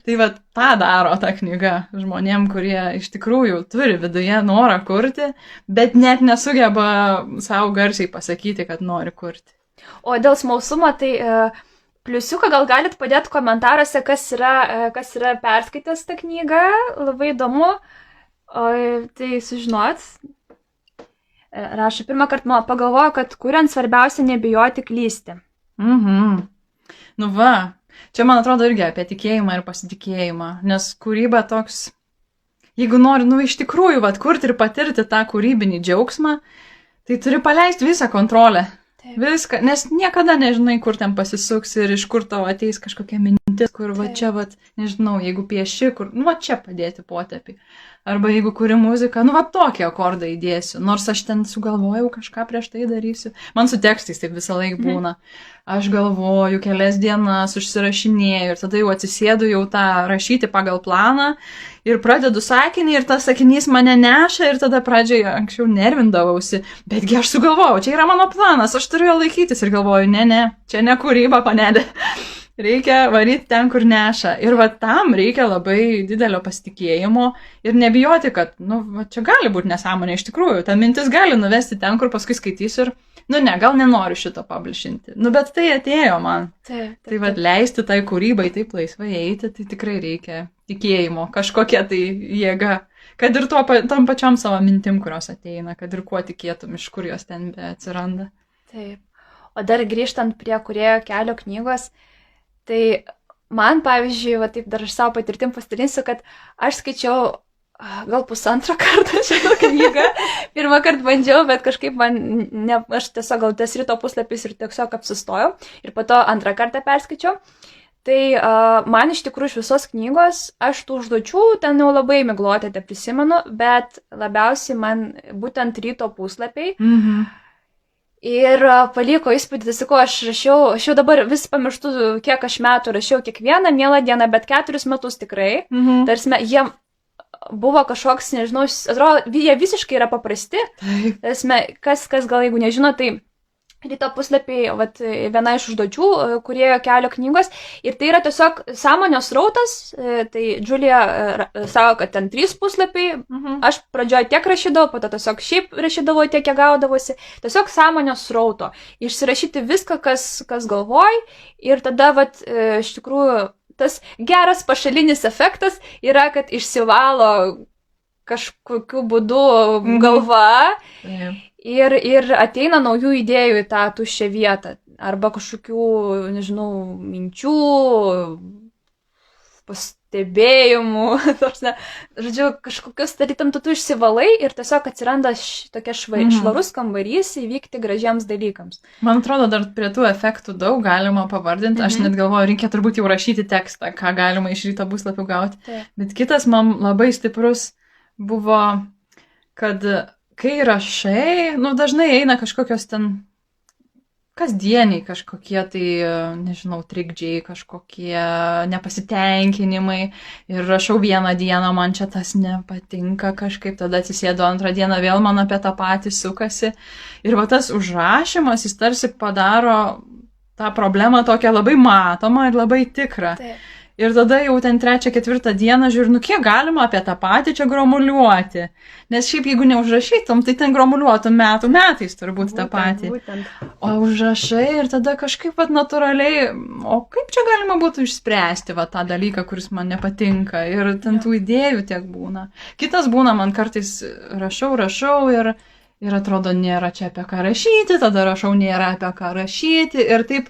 Tai vat tą daro ta knyga žmonėm, kurie iš tikrųjų turi viduje norą kurti, bet net nesugeba savo garsiai pasakyti, kad nori kurti. O dėl smalsumo, tai pliusiuką gal galit padėti komentaruose, kas yra perskaitęs tą knygą, labai įdomu, tai sužinot. Rašo, pirmą kartą pagalvoju, kad kuriant svarbiausia nebijoti klysti. Nu va, čia man atrodo irgi apie tikėjimą ir pasitikėjimą, nes kūryba toks, jeigu nori, nu iš tikrųjų, vat, kurti ir patirti tą kūrybinį džiaugsmą, tai turi paleisti visą kontrolę. Viską, nes niekada nežinai, kur ten pasisuks ir iš kur tavo ateis kažkokia mintis, kur va čia, va, nežinau, jeigu pieši, kur, nu va čia padėti potėpį. Arba jeigu kuri muziką, nu va tokį akordą įdėsiu, nors aš ten sugalvojau kažką prieš tai darysiu. Man su tekstais taip visą laiką būna. Aš galvoju, kelias dienas užsirašinėju ir tada jau atsisėdu jau tą rašyti pagal planą ir pradedu sakinį ir tas sakinys mane neša ir tada pradžioje anksčiau nervindavausi, betgi aš sugalvojau, čia yra mano planas, aš turiu jo laikytis ir galvoju, ne, čia ne kūryba, panelė. Reikia varyti ten, kur neša. Ir va tam reikia labai didelio pasitikėjimo ir nebijoti, kad, nu, va, čia gali būti nesąmonė iš tikrųjų. Ta mintis gali nuvesti ten, kur paskui skaitysiu ir, nu ne, gal nenoriu šito publishinti. Nu, bet tai atėjo man. Tai va leisti tai kūrybai taip laisvai eiti, tai tikrai reikia tikėjimo, kažkokia tai jėga. Kad ir tom pačiom savo mintim, kurios ateina, kad ir kuo tikėtum, iš kur jos ten atsiranda. Taip. O dar grįžtant prie kūrėjo kelio knygos, tai man, pavyzdžiui, va taip dar aš savo patirtim pasidalinsiu, kad aš skaičiau gal 1,5 kartą šitą knygą. Pirmą kartą bandžiau, bet kažkaip aš tiesiog gal ties ryto puslapis ir tiesiog apsistojau. Ir po to 2 kartą perskaičiau. Tai man iš tikrųjų iš visos knygos, aš tų užduočių ten jau labai miglotę prisimenu, bet labiausiai man būtent ryto puslapiai. Ir paliko įspūdį, tai sakau, aš jau dabar vis pamirštu, kiek aš metų rašiau kiekvieną mielą dieną, bet 4 metus tikrai. Tarsime, jie buvo kažkoks, nežinau, atrodo, jie visiškai yra paprasti. Tarsime, kas gal jeigu nežino, tai ryto puslapiai, vat, viena iš užduočių, kūrėjo kelio knygos. Ir tai yra tiesiog sąmonės srautas. Tai Džiulija savo, kad ten 3 puslapiai. Aš pradžioje tiek rašydavau, po to tiesiog šiaip rašydavau tiek, kiek gaudavosi. Tiesiog sąmonės srauto. Išsirašyti viską, kas galvoj. Ir tada, vat, iš tikrųjų, tas geras pašalinis efektas yra, kad išsivalo kažkokiu būdu galva. Ir ateina naujų idėjų į tą tuščią vietą. Arba kažkokių, nežinau, minčių, pastebėjimų. Žodžiu, kažkokius tarytum tu išsivalai ir tiesiog atsiranda tokia švarus kambarys įvykti gražiems dalykams. Man atrodo, dar prie tų efektų daug galima pavardinti. Aš net galvoju, reikia turbūt jau rašyti tekstą, ką galima iš ryto puslapių gauti. Bet kitas man labai stiprus buvo, kad kai rašai, nu dažnai eina kažkokios ten kasdieniai kažkokie tai, nežinau, trikdžiai, kažkokie nepasitenkinimai ir rašau vieną dieną, man čia tas nepatinka kažkaip, tada atsisėdu antrą dieną, vėl man apie tą patį sukasi. Ir va tas užrašymas, jis tarsi padaro tą problemą tokią labai matomą ir labai tikrą. Taip. Ir tada jau ten 3-4 dieną žiūriu, kiek galima apie tą patį čia gromuliuoti. Nes šiaip jeigu neužrašytum, tai ten gromuliuotum metais turbūt tą patį. Būtent. O užrašai ir tada kažkaip vat natūraliai, o kaip čia galima būtų išspręsti va tą dalyką, kuris man nepatinka. Ir ten tų idėjų tiek būna. Kitas būna, man kartais rašau ir atrodo nėra čia apie ką rašyti, tada rašau nėra apie ką rašyti ir taip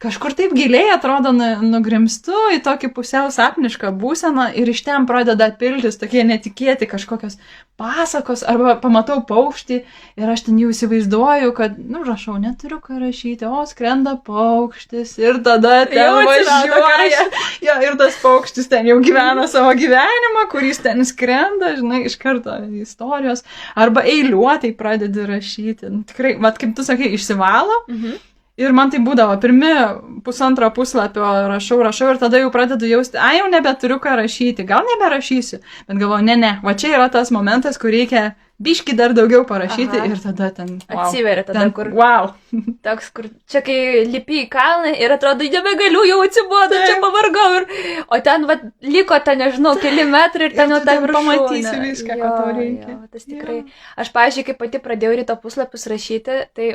kažkur taip giliai atrodo nugrimstu į tokį pusiau sapnišką būseną ir iš ten pradeda piltis tokie netikėti kažkokios pasakos arba pamatau paukštį ir aš ten jau įsivaizduoju, kad, rašau, neturiu ką rašyti, o skrenda paukštis ir tada ten važiuoja. Ja, ir tas paukštis ten jau gyvena savo gyvenimą, kuris ten skrenda, žinai, iš karto istorijos arba eiliuotai pradedi rašyti. Tikrai, vat kaip tu sakai, išsivalo. Ir man tai būdavo, pirmi 1,5 puslapio rašau ir tada jau pradedu jausti, jau nebeturiu ką rašyti, gal neberašysiu, bet galvoju, ne, va čia yra tas momentas, kur reikia biški dar daugiau parašyti ir tada ten, wow. Atsiveria tada, ten, kur, wow. toks, kur čia kai lipi į kalną ir atrodo, nebegaliu, jau atsibodu, čia pavargau, o ten, va, liko ten, nežinau, keli metrai ir ten jau ten viršūnė. Pamatysi viską, ko tau reikia. Jo, tas tikrai. Aš, pavyzdžiui, kai pati pradėjau ryto puslapius rašyti, tai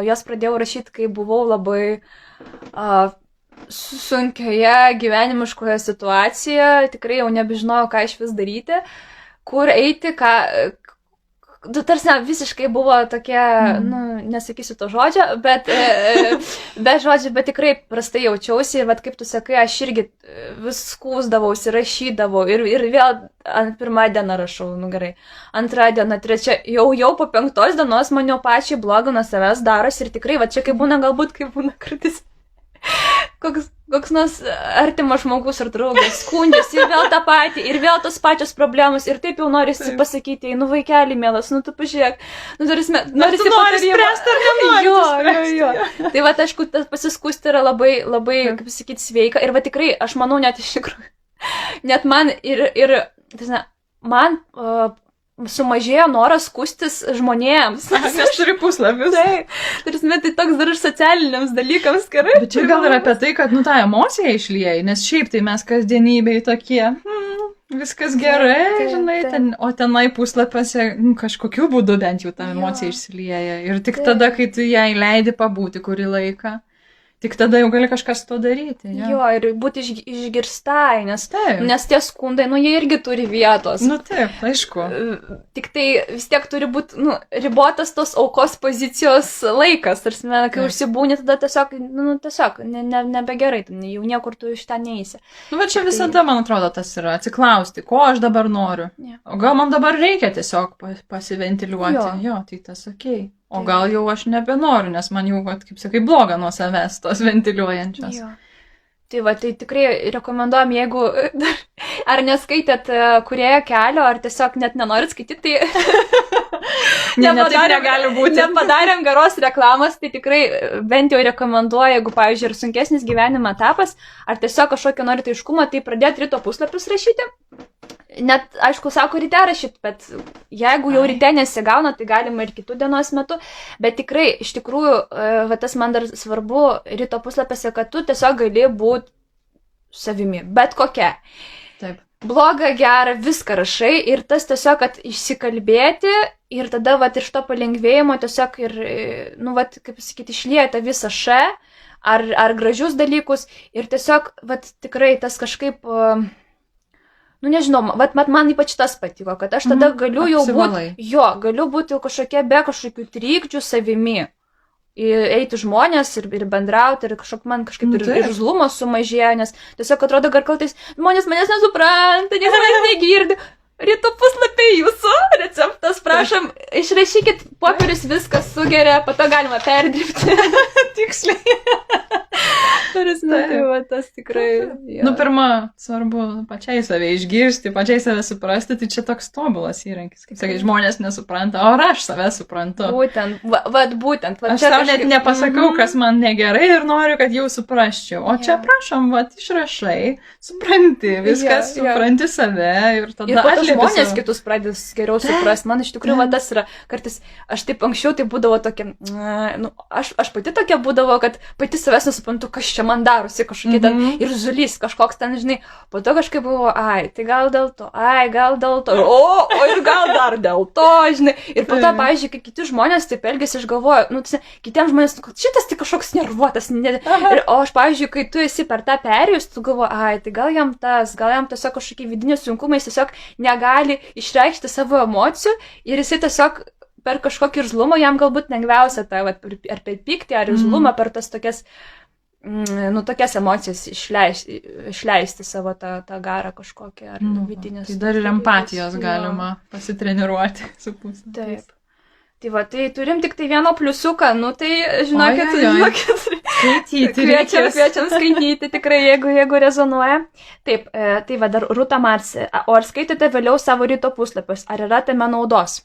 jos pradėjau rašyti, kai buvau labai sunkioje gyvenimiškoje situacijoje, tikrai jau nebežinojau, ką iš vis daryti, kur eiti, tarsi visiškai buvo tokia, nesakysiu to žodžio, bet tikrai prastai jaučiausi ir, kaip tu sakai, aš irgi vis skūsdavausi, rašydavau ir vėl pirmą dieną rašau, gerai, antrą dieną, trečią, jau po 5 dienos man jau pačiai bloga nuo savęs darosi ir tikrai, čia kaip būna kartais koks nors artimas žmogus ar draugas skundžiasi ir vėl tą patį, ir vėl tos pačios problemos, ir taip jau norisi pasakyti, vaikeli mielas, tu pažiūrėk, norisi spręsti ar nenori spręsti. Jo. Tai aišku, tas pasiskūsti yra labai, labai, kaip sakyti, sveika, ir tikrai, aš manau, net iš tikrųjų, net man man sumažėjo noras skųstis žmonėms. Nes turi puslapius. Tai toks dar ir socialiniams dalykams gerai. Bet čia gal yra apie tai, kad, tą emociją išliejai, nes šiaip tai mes kasdienybėj tokie, viskas gerai, žinai, o tenai puslapiuose kažkokiu būdu bent jau ta emocija išsilieja. Ir tik tada, kai tu ją leidi pabūti kurį laiką, tik tada jau gali kažkas to daryti. Jo, ir būti išgirstai, nes tie skundai, jie irgi turi vietos. Taip, aišku. Tik tai vis tiek turi būti, ribotas tos aukos pozicijos laikas. Tarsi, kai užsibūni, tada tiesiog nebegerai, jau niekur tu iš ten neįsi. Bet čia visada, man atrodo, tas yra atsiklausti, ko aš dabar noriu. O gal man dabar reikia tiesiog pasiventiliuoti. Jo, tai tas okei. O gal jau aš nebenoriu, nes man jau, kaip sakai, bloga nuo savęs tos ventiliuojančios. Jo. Tai tikrai rekomenduojam, jeigu ar neskaitėt Kūrėjo kelio, ar tiesiog net nenorit skaityti, tai nepadarėm geros reklamos, tai tikrai bent jau rekomenduoju, jeigu, pavyzdžiui, ir sunkesnis gyvenimo etapas, ar tiesiog kažkokio norite aiškumo, tai pradėti ryto puslapius rašyti. Net, aišku, sako ryte rašyti, bet jeigu jau ryte nesigauna, tai galima ir kitų dienos metu. Bet tikrai, iš tikrųjų, tas man dar svarbu ryto puslapiuose, kad tu tiesiog gali būti savimi, bet kokia. Taip. Bloga, gera, viską rašai ir tas tiesiog, kad išsikalbėti ir tada, iš to palengvėjimo tiesiog ir, kaip sakyti, išlieja tą visą ar gražius dalykus ir tiesiog, tikrai tas kažkaip... nežinau, man ypač tas patiko, kad aš tada galiu jau būti, galiu būti kažkokia be kažkokių trikdžių savimi, eiti žmonės ir bendrauti, ir man kažkaip ir zlumo sumažėjo, nes tiesiog atrodo, kad kartais žmonės manęs nesupranta, nes manęs negirdi. Ryto puslapiai jūsų receptas, prašom, išrašykit popierius, viskas sugeria, po to galima perdirbti. Tiksliai. Tai va, tas tikrai. Jo. Nu, pirma, svarbu pačiai save išgirsti, pačiai save suprasti, tai čia toks tobulas įrankis. Kaip sakai, žmonės nesupranta, o ar aš save suprantu. Būtent. Būtent. Aš tau net nepasakau, kas man negerai ir noriu, kad jau suprasčiau. O čia prašom, išrašai, supranti viskas, supranti save ir tada... Ir po to žmonės kitus pradės geriau suprasti. Man iš tikrųjų tas yra, kartais aš taip anksčiau tai būdavo tokia, aš pati tokia būdavo, kad pati savęs nesuprantu, kas čia man darosi, kažkokie ten ir žulys, kažkoks ten, žinai, po to kažkaip buvo, tai gal dėl to, ir gal dar dėl to, žinai, ir po to, pavyzdžiui, kai kiti žmonės taip elgėsi, aš galvoju, kitiems žmonės, šitas tai kažkoks nervuotas, o aš, pavyzdžiui, kai tu esi per tą perėjus, tu galvoju, tai gal jam tiesiog kažkokie vidiniai sunkumai, jis tiesiog negali išreikšti savo emocijų ir jisai tiesiog per kažkokį irzlumą jam galbūt lengviausia ar per pyktį, ar irzlumą, per tas tokias, tokias emocijas išleisti savo tą garą kažkokią, ar vidinės. Tai dar ir empatijos galima pasitreniruoti su puslapiais. Taip. Tai va, tai turim tik tai vieną pliusiuką, tai žinokit, kviečiam skaityti tikrai, jeigu rezonuoja. Taip, tai va, dar Rūta Marsi, o ar skaitote vėliau savo ryto puslapius, ar yra tame naudos?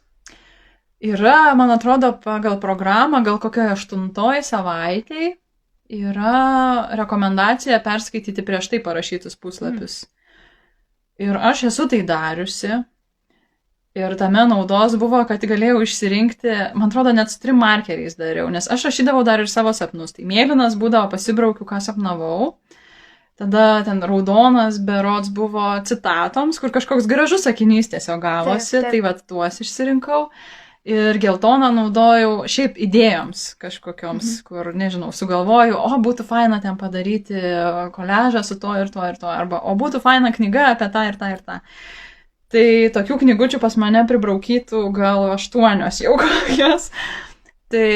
Yra, man atrodo, pagal programą, gal kokioje 8 savaitėje yra rekomendacija perskaityti prieš tai parašytus puslapius. Ir aš esu tai dariusi. Ir tame naudos buvo, kad galėjau išsirinkti, man atrodo, net su 3 markeriais dariau, nes aš rašydavau dar ir savo sapnus. Tai mėlynas būdavo, pasibraukiu, ką sapnavau. Tada ten raudonas berods buvo citatoms, kur kažkoks gražus sakinys tiesiog gavosi, tai va tuos išsirinkau. Ir geltoną naudojau šiaip idėjoms kažkokioms, kur, nežinau, sugalvoju, būtų faina ten padaryti koliažą su to ir to ir to, arba, būtų faina knyga apie tą ir tą ir tą. Tai tokių knygučių pas mane pribraukytų gal 8 jau kokios. Tai,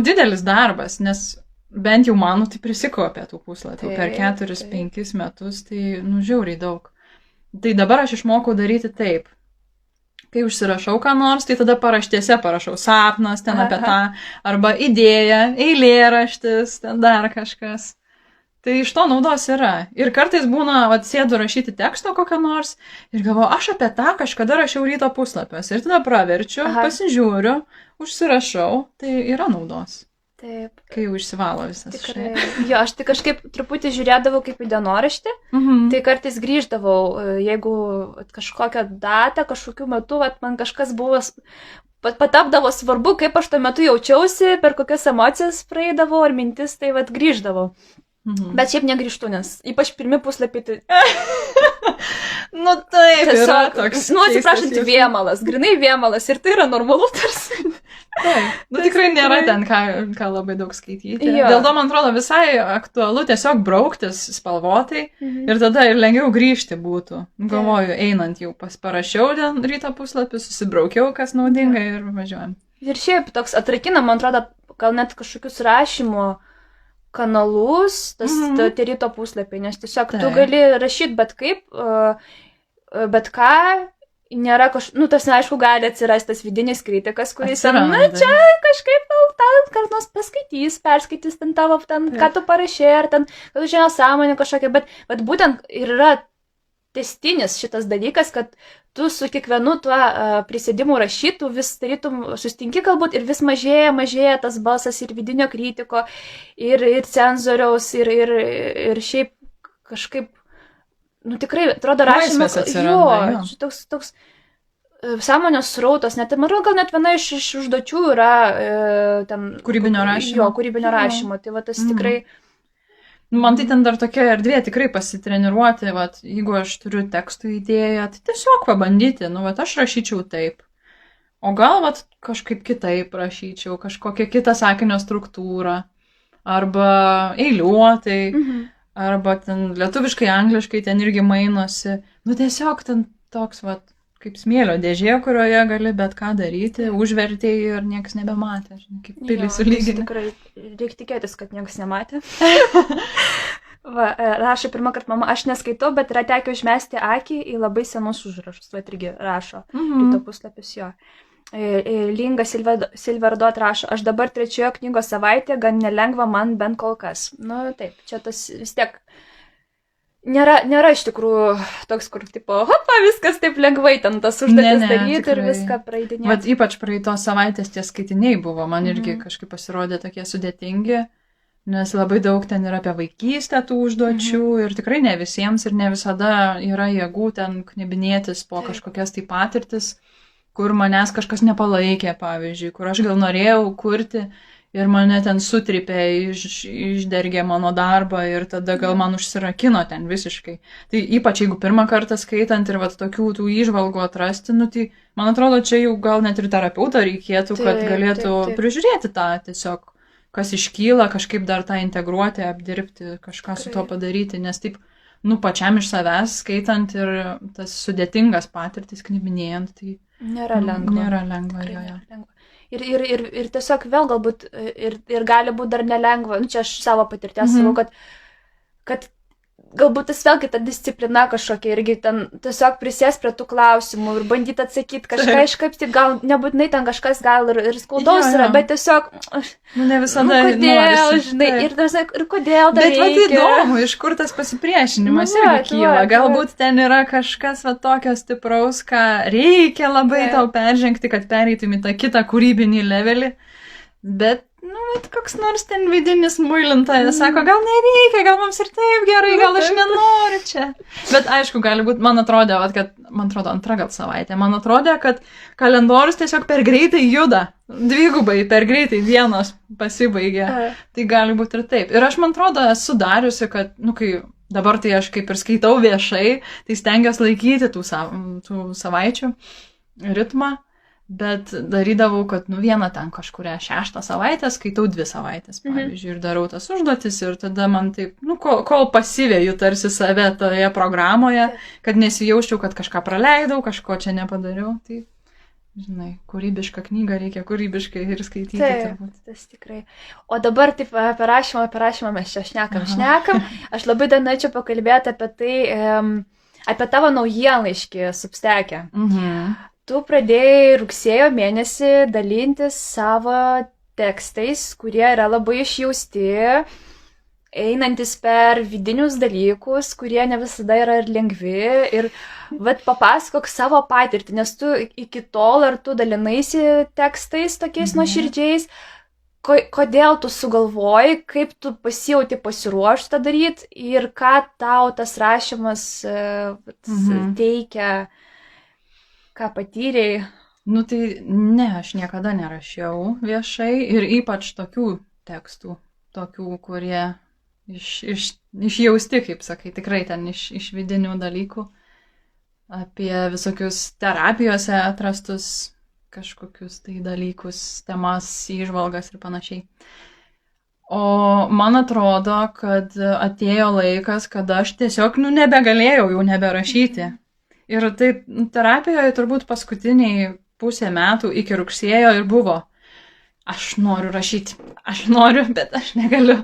didelis darbas, nes bent jau man, tai prisikopė tų puslapių per 4-5 metus, tai, žiauriai daug. Tai dabar aš išmokau daryti taip. Kai užsirašau ką nors, tai tada paraštėse parašau sapnas, ten apie tą, arba idėja, eilėraštis, ten dar kažkas. Tai iš to naudos yra. Ir kartais būna, sėdu rašyti teksto kokią nors ir galvoju, aš apie tą kažkada rašiau ryto puslapiuose. Ir tada praverčiu, pasižiūriu, užsirašau, tai yra naudos. Taip. Kai jau išsivalo visas. Tikrai. Jo, aš tai kažkaip truputį žiūrėdavau kaip į dienoraštį, tai kartais grįždavau, jeigu kažkokią datą, kažkokiu metu, man kažkas buvo, patapdavo svarbu, kaip aš tuo metu jaučiausi, per kokias emocijas praeidavau ar mintis, tai grįždavau. Bet šiaip negrįžtu, nes ypač pirmi puslapiai. Taip, yra toks. Atsiprašant, vėmalas, grinai vėmalas ir tai yra normalu tarsi. Tikrai nėra ten ką labai daug skaityti. Dėl to, man atrodo, visai aktualu tiesiog brauktis spalvotai ir tada ir lengviau grįžti būtų. Galvoju, einant jau parašiau ten ryto puslapį, susibraukiau, kas naudinga ir važiuojam. Ir šiaip toks atrakina, man atrodo, gal net kažkokius rašymo kanalus, tie ryto puslapiai, nes tiesiog tu gali rašyti bet kaip, bet ką, nėra tas neaišku, gali atsirasti tas vidinis kritikas, kuris, čia kažkaip kartais paskaitys, perskaitys ten tavo, ką tu parašė, ar ten, kad tu žinai sąmonė kažkokia, bet būtent ir yra testinis šitas dalykas, kad tu su kiekvienu tuo prisėdimu rašytų, vis tarytum sustinki galbūt ir vis mažėja tas balsas ir vidinio kritiko, ir cenzoriaus, ir šiaip kažkaip, tikrai, atrodo, rašyme, toks sąmonės srautas, net, man gal net viena iš užduočių yra kūrybinio rašymo. Kūrybinio rašymo, tai tas tikrai. Man tai ten dar tokia erdvė tikrai pasitreniruoti, jeigu aš turiu tekstų idėją, tai tiesiog pabandyti, aš rašyčiau taip. O gal kažkaip kitaip rašyčiau, kažkokią kitą sakinio struktūrą, arba eiliuotai, arba ten lietuviškai, angliškai ten irgi mainosi. Tiesiog ten toks, kaip smėlio dėžė, kurioje gali bet ką daryti, užvertėjai ir niekas nebematė, kaip pilį sulygini. Tikrai, reikia tikėtis, kad niekas nematė. Rašo pirmą kartą mama, aš neskaitau, bet yra tekę užmesti akį į labai senus užrašus, irgi rašo ryto puslapius jo. Linga Silverdot rašo, aš dabar 3 knygos savaitė, gan nelengva man bent kol kas. Nu, taip, čia tas vis tiek nėra iš tikrųjų toks, kur, tipo, hopa, viskas taip lengvai, ten tas užduotis daryti ir viską praeidinėti. Vat ypač praeitos savaitės tie skaitiniai buvo, man irgi kažkaip pasirodė tokie sudėtingi, nes labai daug ten yra apie vaikystę tų užduočių ir tikrai ne visiems ir ne visada yra jėgų ten knibinėtis po kažkokias tai patirtis, kur manęs kažkas nepalaikė, pavyzdžiui, kur aš gal norėjau kurti ir mane ten sutripė, išdergė mano darbą ir tada gal man užsirakino ten visiškai. Tai ypač jeigu pirmą kartą skaitant ir vat tokių tų įžvalgų atrasti, nu tai man atrodo, čia jau gal net ir terapeuto reikėtų, kad galėtų prižiūrėti tą tiesiog, kas iškyla, kažkaip dar tą integruoti, apdirbti, kažką su tuo padaryti, nes taip, nu, pačiam iš savęs skaitant ir tas sudėtingas patirtis knibinėjant, tai nėra lengva. Nėra lengva, jo. Ir tiesiog vėl galbūt ir gali būti dar nelengva, nu, čia aš savo patirties sakau, kad galbūt tas vėlgi ta disciplina kažkokia irgi ten tiesiog prisės prie tų klausimų ir bandyti atsakyti kažką iškapstyti, gal nebūtinai ten kažkas gal ir skaudaus yra, bet tiesiog, nu, ne visada kodėl, žinai, ir kodėl dar reikia. Bet tai įdomu, iš kur tas pasipriešinimas irgi kyla. Galbūt ten yra kažkas va tokio stipraus, ką reikia labai tau peržengti, kad pereitum į tą kitą kūrybinį levelį, bet nu, koks nors ten vidinis muilintojas sako, gal nereikia, gal mums ir taip gerai, gal aš nenoriu čia. Bet aišku, gali būti, man atrodo, antra gal savaitė, man atrodo, kad kalendorius tiesiog per greitai juda, dvigubai per greitai dienos pasibaigė. Tai gali būti ir taip. Ir aš, man atrodo, esu dariusi, kad, nu, kai dabar tai aš kaip ir skaitau viešai, tai stengiuosi laikyti tų savaičių ritmą. Bet darydavau, kad nu vieną ten kažkuria 6 savaitę skaitau 2 savaitės, pavyzdžiui, ir darau tas užduotis ir tada man taip, nu, kol pasivėju tarsi save toje programoje, kad nesijaučiau, kad kažką praleidau, kažko čia nepadariau, tai, žinai, kūrybišką knygą reikia kūrybiškai ir skaityti. Taip, tas tikrai. O dabar taip apie rašymą mes čia šnekam. Aš labai dar norėčiau pakalbėti apie tai, apie tavo naujienlaiškį Substacke. Tu pradėjai rugsėjo mėnesį dalintis savo tekstais, kurie yra labai išjausti, einantis per vidinius dalykus, kurie ne visada yra ir lengvi. Ir vat papasakok savo patirtį, nes tu iki tol ar tu dalinaisi tekstais tokiais nuoširdžiais, kodėl tu sugalvoji, kaip tu pasijauti pasiruošta daryti ir ką tau tas rašymas teikia. Ką patyrėjai? Nu tai ne, aš niekada nerašiau viešai ir ypač tokių tekstų, tokių, kurie išjausti, kaip sakai, tikrai ten iš vidinių dalykų, apie visokius terapijose atrastus kažkokius tai dalykus, temas, įžvalgas ir panašiai. O man atrodo, kad atėjo laikas, kad aš tiesiog nebegalėjau jau neberašyti. Ir taip, terapijoje turbūt paskutiniai 1,5 metų iki rugsėjo ir buvo. Aš noriu rašyti, aš noriu, bet aš negaliu.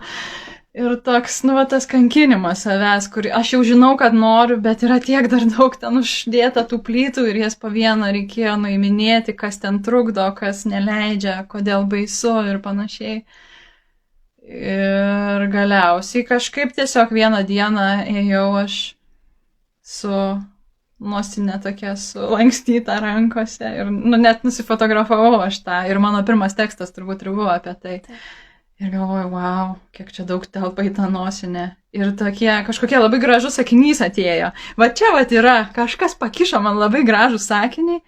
Ir toks, tas kankinimas savęs, kur aš jau žinau, kad noriu, bet yra tiek dar daug ten uždėta tų plytų ir jas po vieną reikėjo nuiminėti, kas ten trukdo, kas neleidžia, kodėl baisu ir panašiai. Ir galiausiai kažkaip tiesiog vieną dieną ėjau aš su nosinė tokia sulankstyta rankose ir net nusifotografavau aš tą ir mano pirmas tekstas turbūt ir buvo apie tai. Ir galvoju, wow, kiek čia daug telpa į tą nosinę. Ir kažkokie labai gražus sakinys atėjo. Va čia yra, kažkas pakišo man labai gražų sakinį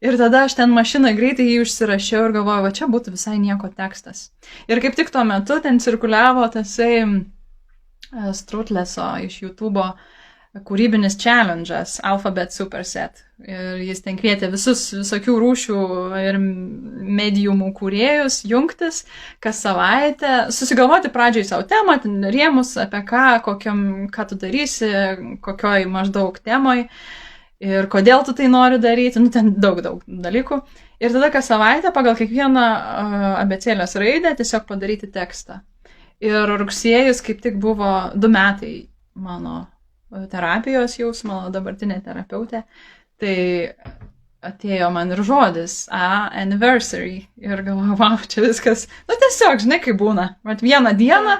ir tada aš ten mašinoje greitai jį užsirašiau ir galvoju, va čia būtų visai nieko tekstas. Ir kaip tik tuo metu ten cirkuliavo tasai Strutleso iš YouTube'o kūrybinis challenge'as Alphabet Superset. Ir jis ten kvietė visokių rūšių ir mediumų kūrėjus jungtis kas savaitę, susigalvoti pradžiai savo temą, rėmus apie ką tu darysi, kokioj maždaug temoj ir kodėl tu tai nori daryti, ten daug dalykų. Ir tada kas savaitę pagal kiekvieną abėcėlės raidę tiesiog padaryti tekstą. Ir rugsėjus kaip tik buvo 2 metai mano terapijos jau su mano dabartinė terapeutė. Tai atėjo man ir žodis, anniversary. Ir galvoju, wow, čia viskas, nu tiesiog, žinai, kaip būna. Vat vieną dieną,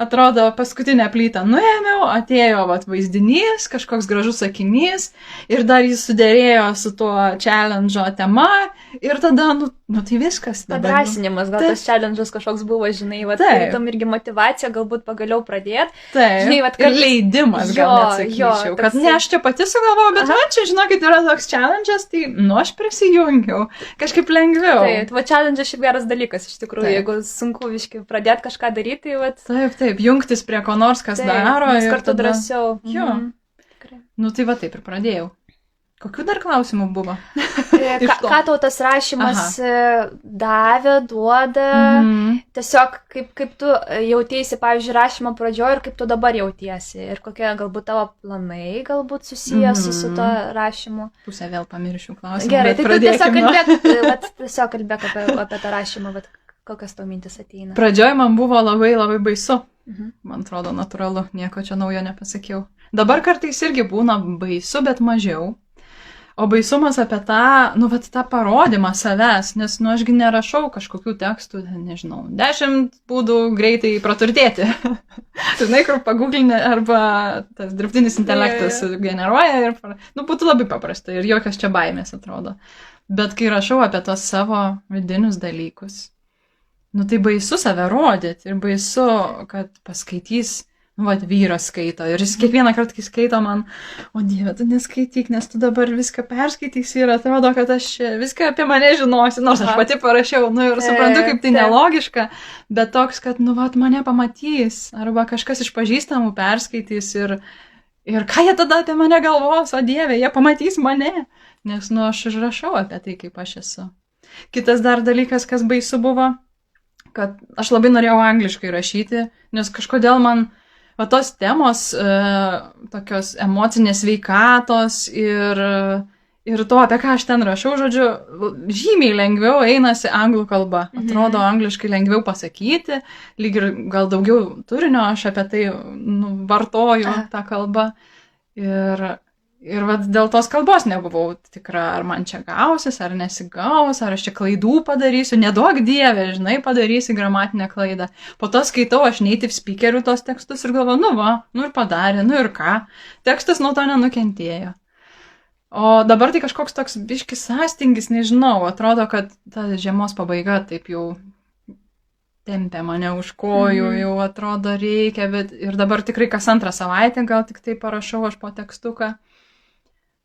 atrodo, paskutinę plytą nuėmiau, atėjo vat vaizdinys, kažkoks gražus sakinys ir dar jis sudėrėjo su tuo challenge'o tema ir tada, nu tai viskas. Padrasinimas, gal tas challenge'as kažkoks buvo, žinai, vat, tam irgi motivacija galbūt pagaliau pradėti. Taip, žinai, vat, ir leidimas, gal net sakyčiau, kad ne aš čia pati sugalvojau, bet va, čia, žinokit, yra toks challenge'as, tai nu aš prisijungiau, kažkaip lengviau. Taip, va challenge'as šiaip geras dalykas, iš tikrųjų, jeigu sunku viškai pradėti kažką daryti, tai vat... Taip, jungtis prie ko nors, kas daro. Nes kartu tada... drąsiau. Jo. Nu tai va taip ir pradėjau. Kokių dar klausimų buvo? Ką tau tas rašymas davė, duoda? Tiesiog kaip tu jautiesi, pavyzdžiui, rašymo pradžioje ir kaip tu dabar jautiesi? Ir kokie galbūt tavo planai galbūt susijęs su to rašymu? Pusę vėl pamiršiu klausimą. Gerai, tai tiesiog kalbėk apie tą rašymą, bet kokios tau mintis ateina? Pradžioje man buvo labai labai baisu. Man atrodo, natūralu, nieko čia naujo nepasakiau. Dabar kartais irgi būna baisu, bet mažiau. O baisumas apie tą, nu, vat tą parodymą savęs, nes, nu, ašgi nerašau kažkokių tekstų, nežinau, 10 būdų greitai praturtėti. Žinai, kur paguglinė arba tas dirbtinis intelektas generuoja ir, nu, būtų labai paprasta ir jokios čia baimės atrodo. Bet kai rašau apie tos savo vidinius dalykus, nu, tai baisu save rodyti ir baisu, kad paskaitys, nu, vat, vyras skaito ir jis kiekvieną kartą, kai skaito man, o Dieve, tu neskaityk, nes tu dabar viską perskaitysi ir atrodo, kad aš viską apie mane žinosiu, nors aš pati parašiau, nu, ir suprantu, kaip tai nelogiška, bet toks, kad, nu, vat, mane pamatys, arba kažkas iš pažįstamų perskaitys ir ką jie tada apie mane galvos, o Dieve, jie pamatys mane, nes, nu, aš ir rašau apie tai, kaip aš esu. Kitas dar dalykas, kas baisu buvo, kad aš labai norėjau angliškai rašyti, nes kažkodėl man va tos temos, tokios emocinės sveikatos ir to, apie ką aš ten rašau, žodžiu, žymiai lengviau einasi anglų kalba. Atrodo, angliškai lengviau pasakyti, lyg ir gal daugiau turinio aš apie tai vartoju tą kalbą. Ir vat, dėl tos kalbos nebuvau tikra, ar man čia gausis, ar nesigaus, ar aš čia klaidų padarysiu. Neduok Dieve, žinai, padarysi gramatinę klaidą. Po to skaitau aš native speakerių tos tekstus ir galvoju, nu va, nu ir padarė, nu ir ką. Tekstas nuo to nenukentėjo. O dabar tai kažkoks toks biškis sąstingis, nežinau, atrodo, kad ta žiemos pabaiga taip jau tempia mane už kojų, jau atrodo reikia, bet ir dabar tikrai kas antrą savaitę gal tik tai parašau aš po tekstuką.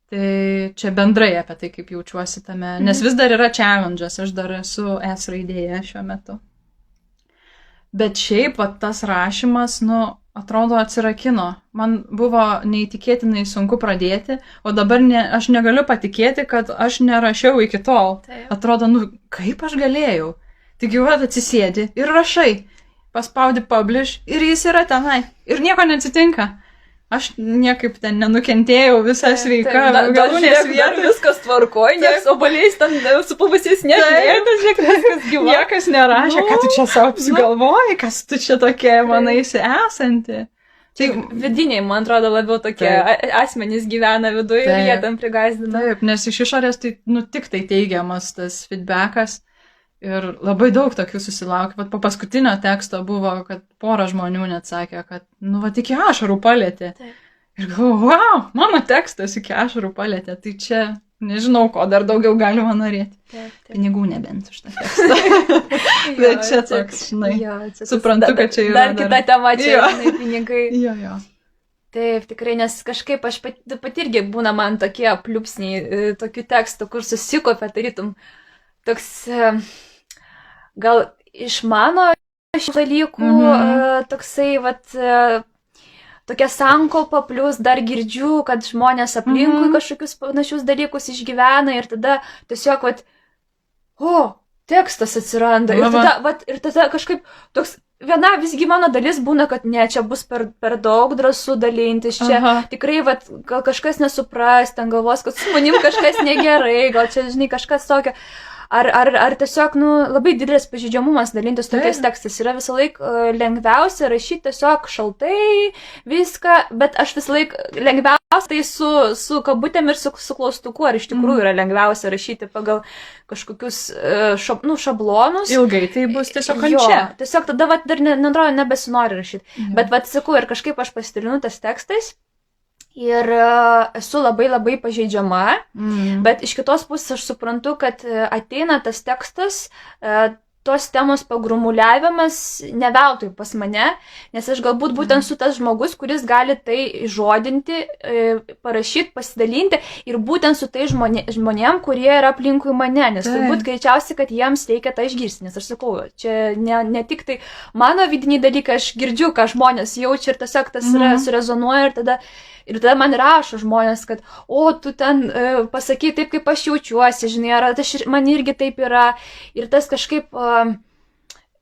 Tai čia bendrai apie tai, kaip jaučiuosi tame, nes vis dar yra challenge'as, aš dar esu S raidėje šiuo metu. Bet šiaip, va, tas rašymas, nu, atrodo atsirakino. Man buvo neįtikėtinai sunku pradėti, o dabar aš negaliu patikėti, kad aš nerašiau iki tol. Atrodo, nu, kaip aš galėjau? Taigi, va, atsisėdi ir rašai, paspaudi publish ir jis yra tenai ir nieko neatsitinka. Aš niekaip ten nenukentėjau, visą sveiką, galūnės vietą. Viskas tvarkoj, nes obaliais ten supuvusiais niekas nerašė, kad tu čia savo apsigalvoji, kas tu čia tokia manaisi esanti. Tai vidiniai, man atrodo, labiau tokie asmenys gyvena viduje ir jie ten prigazdina. Taip, nes iš išorės tai, nu, tik tai teigiamas tas feedbackas. Ir labai daug tokių susilaukė. Vat po paskutinio teksto buvo, kad pora žmonių net sakė, kad, nu, va, iki ašarų palėtė. Ir galvoju, wow, mano tekstas iki ašarų palėtė. Tai čia, nežinau, ko dar daugiau galima norėti. Pinigų nebent už tą tekstą. Bet čia toks, žinai, suprantu, kad čia yra. Dar kita tema, čia, žinai, pinigai. Jo. Taip, tikrai, nes kažkaip aš pat irgi būna man tokie pliupsniai, tokių tekstų, kur susikopia, tarytum, toks... Gal iš mano šių dalykų toksai, vat, tokia sankaupa, plus dar girdžiu, kad žmonės aplinkui kažkokius panašius dalykus išgyvena ir tada tiesiog, vat, tekstas atsiranda. Ir tada kažkaip toks, viena visgi mano dalis būna, kad ne, čia bus per daug drąsų dalintis, čia tikrai, vat, gal kažkas nesupras, ten galvos, kad su manim kažkas negerai, gal čia, žinai, kažkas tokio. ar tiesiog, labai didelis pažeidžiamumas dalintis tokiais tekstais. Yra visą laiką lengviausia rašyti tiesiog šaltai viską, bet aš visą laiką lengviausia tai su kabutėm ir su klaustuku, ar iš tikrųjų yra lengviausia rašyti pagal kažkokius šablonus. Ilgai tai bus tiesiog kančia. Tiesiog tada dar neatrodo nebesinori rašyti. Bet sakau, ir kažkaip aš pasidalinu tas tekstais. Ir esu labai labai pažeidžiama, bet iš kitos pusės aš suprantu, kad ateina tas tekstas, tos temos pagrumuliavimas ne veltui pas mane, nes aš galbūt būtent su tas žmogus, kuris gali tai žodinti, parašyti, pasidalinti ir būtent su tai žmonėm, kurie yra aplinkui mane, nes turbūt greičiausiai, kad jiems reikia tą išgirsti, nes aš sakau, čia ne tik tai mano vidiniai dalykai, aš girdžiu, ką žmonės jaučia ir tiesiog tas surezonuoja ir tada man rašo žmonės, kad, tu ten pasakai taip, kaip aš jaučiuosi, žinai, ar man irgi taip yra. Ir tas kažkaip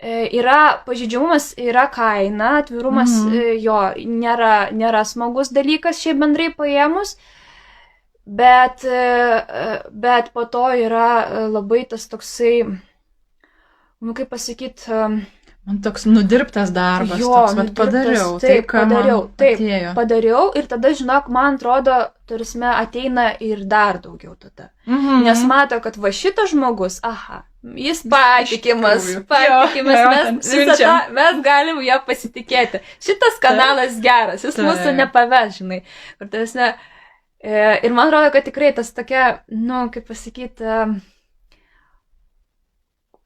yra pažeidžiamumas, yra kaina, atvirumas jo nėra smagus dalykas šiaip bendrai paėmus, bet po to yra labai tas toksai, kaip pasakyti, man toks nudirbtas darbas, padariau, padariau ir tada, žinok, man atrodo, tarsi ateina ir dar daugiau tada. Nes mato, kad va šitas žmogus, jis patikimas, mes galim jo pasitikėti. Šitas kanalas geras, jis mūsų nepaveš, žinai. Ir man atrodo, kad tikrai tas tokia, kaip pasakyti,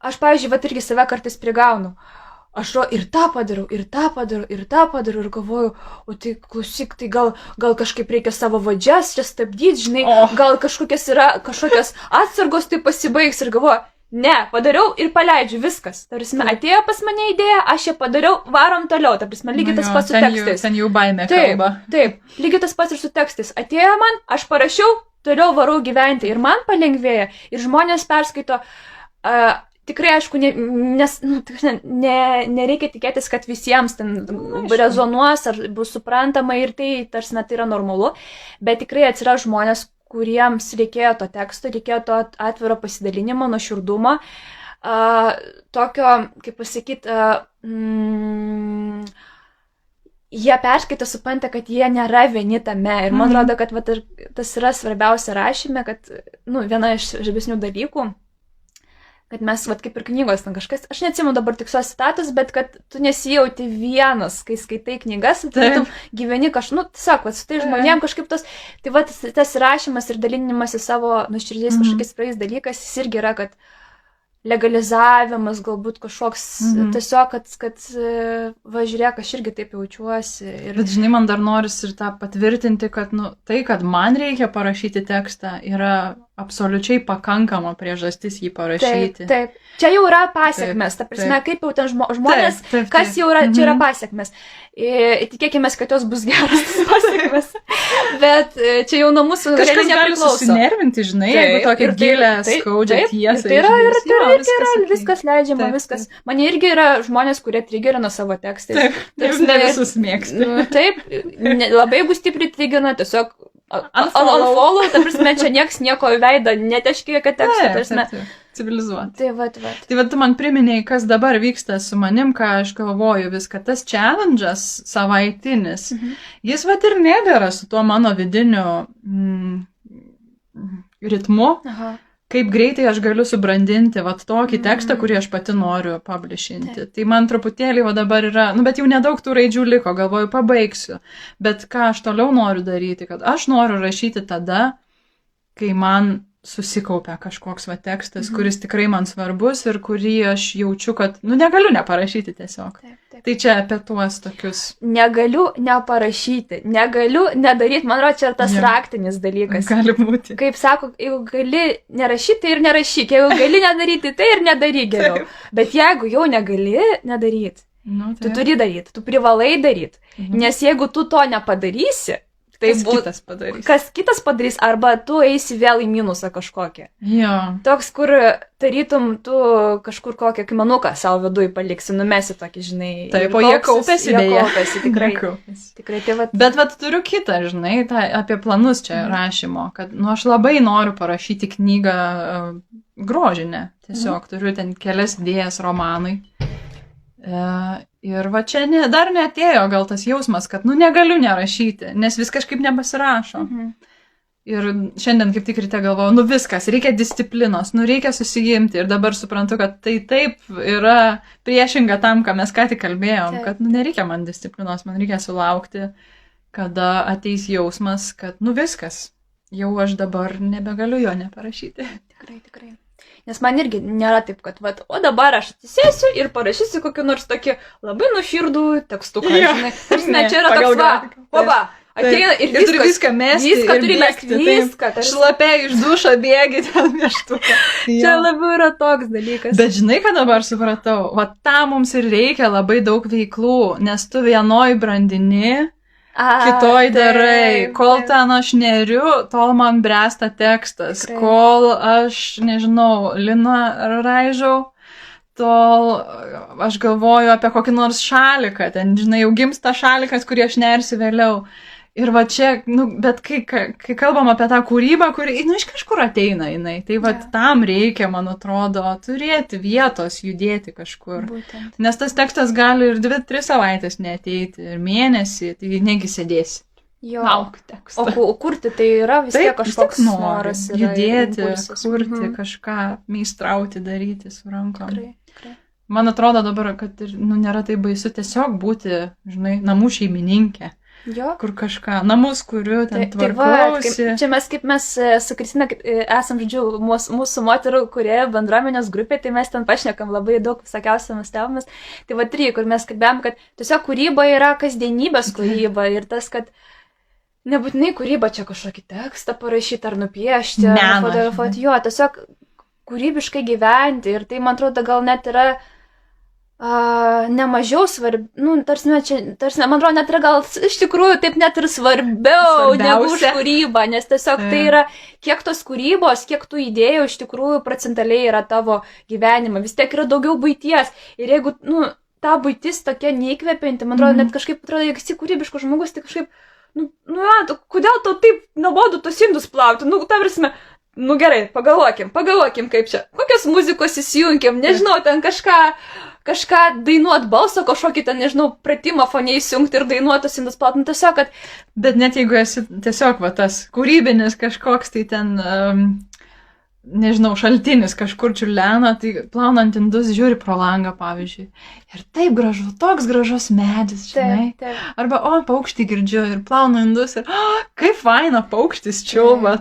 aš, pavyzdžiui, irgi save kartais prigaunu. Aš ir tą padarau, ir galvoju, tai klausyk, tai gal kažkaip reikia savo vadžias čia stabdyti, žinai, gal kažkokios atsargos tai pasibaigs ir galvoju, ne, padariau ir paleidžiu, viskas. Tarsi, atėjo pas mane idėja, aš ją padariau, varom toliau, tarsi, lygiai tas pats su tekstais. Ten jau baimė kalba. Taip, lygiai tas pats ir su tekstais. Atėjo man, aš parašiau, toliau varau gyventi ir man palengvėja ir žmonės perskaito. Tikrai, aišku, nes nereikia tikėtis, kad visiems ten rezonuos ar bus suprantama ir tai, tarsi, tai yra normalu, bet tikrai atsiras žmonės, kuriems reikėjo to teksto, reikėjo to atviro pasidalinimo, nuoširdumo, tokio, kaip pasakyti, jie perskaito, supranta, kad jie nėra vieni tame ir man atrodo, kad tas yra svarbiausia rašyme, kad, viena iš žavesnių dalykų, kad mes, kaip ir knygos, ten kažkas, aš neatsimenu dabar tikslios citatos, bet kad tu nesijauti vienas, kai skaitai knygas, tu gyveni tiesiog, su tai žmonėm kažkaip tas rašymas ir dalinimas į savo nuoširdžiais kažkokiais praeis dalykas, jis irgi yra, kad legalizavimas galbūt kažkoks, tiesiog, kad žiūrėk, aš irgi taip jaučiuosi. Bet žinai, man dar norisi ir tą patvirtinti, kad tai, kad man reikia parašyti tekstą, yra absoliučiai pakankama priežastis jį parašyti. Taip. Čia jau yra pasiekmes, ta prasme, kaip jau ten žmonės, kas jau yra, čia yra pasiekmes. Tikėkime, kad jos bus geras pasiekmes. Bet čia jau nuo mūsų kažkas gali susinervinti, žinai, jeigu tokia gilė, skaudžia tiesa. Tai yra viskas leidžiama, viskas. Mane irgi yra žmonės, kurie trigerina savo tekstais. Taip, ne visus mėgsti. Taip, labai bus stipriai trigerina, tiesiog unfollow, ta prasme, čia nieko veido neteškė, kad tekstą, civilizuoti. Tai va, tu man priminėjai, kas dabar vyksta su manim, ką aš galvoju viską. Tas challenge'as savaitinis, jis va ir nedėra su tuo mano vidiniu ritmu. Kaip greitai aš galiu subrandinti tokį tekstą, kurį aš pati noriu publishinti. Tai man truputėlį dabar yra, bet jau nedaug tų raidžių liko, galvoju, pabaigsiu. Bet ką aš toliau noriu daryti, kad aš noriu rašyti tada, kai man susikaupia kažkoks tekstas, kuris tikrai man svarbus ir kurį aš jaučiu, kad, negaliu neparašyti tiesiog. Taip. Tai čia apie tuos tokius. Negaliu neparašyti, negaliu nedaryti, man atrodo, čia tas raktinis dalykas. Gali būti. Kaip sako, jeigu gali nerašyti, tai ir nerašyk, jeigu gali nedaryti, tai ir nedaryk geriau. Bet jeigu jau negali nedaryti, tu turi daryti, tu privalai daryti, nes jeigu tu to nepadarysi, tai kas kitas padarys, arba tu eisi vėl į minusą kažkokią. Jo. Toks, kur tarytum tu kažkur kokią kaimanuką savo vidui paliksi, numesi tokį, žinai. Taip, o jie kaupėsi, tikrai. Bet turiu kitą, žinai, apie planus čia rašymo, kad aš labai noriu parašyti knygą grožinė. Tiesiog turiu ten kelias idėjas romanui. Ir va čia dar neatėjo gal tas jausmas, kad, negaliu nerašyti, nes vis kažkaip nepasirašo. Ir šiandien kaip tik ryte galvoju, viskas, reikia disciplinos, reikia susijimti. Ir dabar suprantu, kad tai taip yra priešinga tam, ką mes ką tik kalbėjom, kad nereikia man disciplinos, man reikia sulaukti, kada ateis jausmas, kad viskas, jau aš dabar nebegaliu jo neparašyti. Tikrai. Nes man irgi nėra taip, kad, o dabar aš atsisėsiu ir parašysiu kokį nors tokį labai nuoširdų tekstuką, žinai. Tarsi čia yra toks, ateina ir turi viską mesti, turi mesti viską. Šlapiai iš dušo bėgi ten meštuką. Čia labiau yra toks dalykas. Bet žinai, ką dabar supratau? Tam mums ir reikia labai daug veiklų, nes tu vienoj brandini, kitoj darai. Kol ten aš neriu, tol man bręsta tekstas. Kol aš, nežinau, liną raižau, tol aš galvoju apie kokį nors šaliką. Ten, žinai, jau gimsta šalikas, kurį aš nersiu vėliau. Ir va čia, bet kai kalbam apie tą kūrybą, kuri, iš kažkur ateina jinai, tai va tam reikia, man atrodo, turėti vietos, judėti kažkur. Būtent. Nes tas tekstas gali ir 2-3 savaitės neateiti, ir mėnesį, tai negi sėdėsi. Lauk tekstą. O kurti tai yra vis tiek kažkoks noras. Judėti, kurti, kažką meistrauti, daryti su rankom. Tikrai. Man atrodo dabar, kad nėra tai baisu tiesiog būti, žinai, namų šeimininkė. Jo. Kur kažką, namus kuriu, ten tvarkausi. Čia mes su Kristina esam, žodžiu, mūsų moterų kurie bendruomenės grupė, tai mes ten pašnekam labai daug visokiausiamis temomis. Tai va, kur mes kalbėjom, kad tiesiog kūryba yra kasdienybės kūryba ir tas, kad nebūtinai kūryba čia kažkokį tekstą parašyti ar nupiešti, ar fotografuoti, tiesiog kūrybiškai gyventi ir tai, man atrodo, gal net yra nemažiau svarbi, tarsi, man atrodo, net yra gal iš tikrųjų taip net ir svarbiau negu už kūrybą, nes tiesiog tai yra, kiek tos kūrybos, kiek tų idėjų iš tikrųjų procentaliai yra tavo gyvenime, vis tiek yra daugiau buities ir jeigu, ta buitis tokia neįkvepianti, man atrodo, net kažkaip, jeigu esi kūrybiškas žmogus, tai kažkaip, kodėl tau taip nuobodu tos indus plauti, tavrasme, gerai, pagalvokim, kaip čia, kokios muzikos įsijunkim, nežinau, ten kažką dainuot balso, kažkokį ten, nežinau, pratimą fone įsijungti ir dainuotus indus plaut, tiesiog, kad... Bet net jeigu esi tiesiog, tas kūrybinis kažkoks, tai ten, nežinau, šaltinis kažkur čiurlena, tai plaunant indus žiūri pro langą, pavyzdžiui. Ir taip gražu, toks gražus medis, žinai. Taip. Arba, paukštį girdžiu ir plaunu indus ir, kaip faina paukštis čiulba.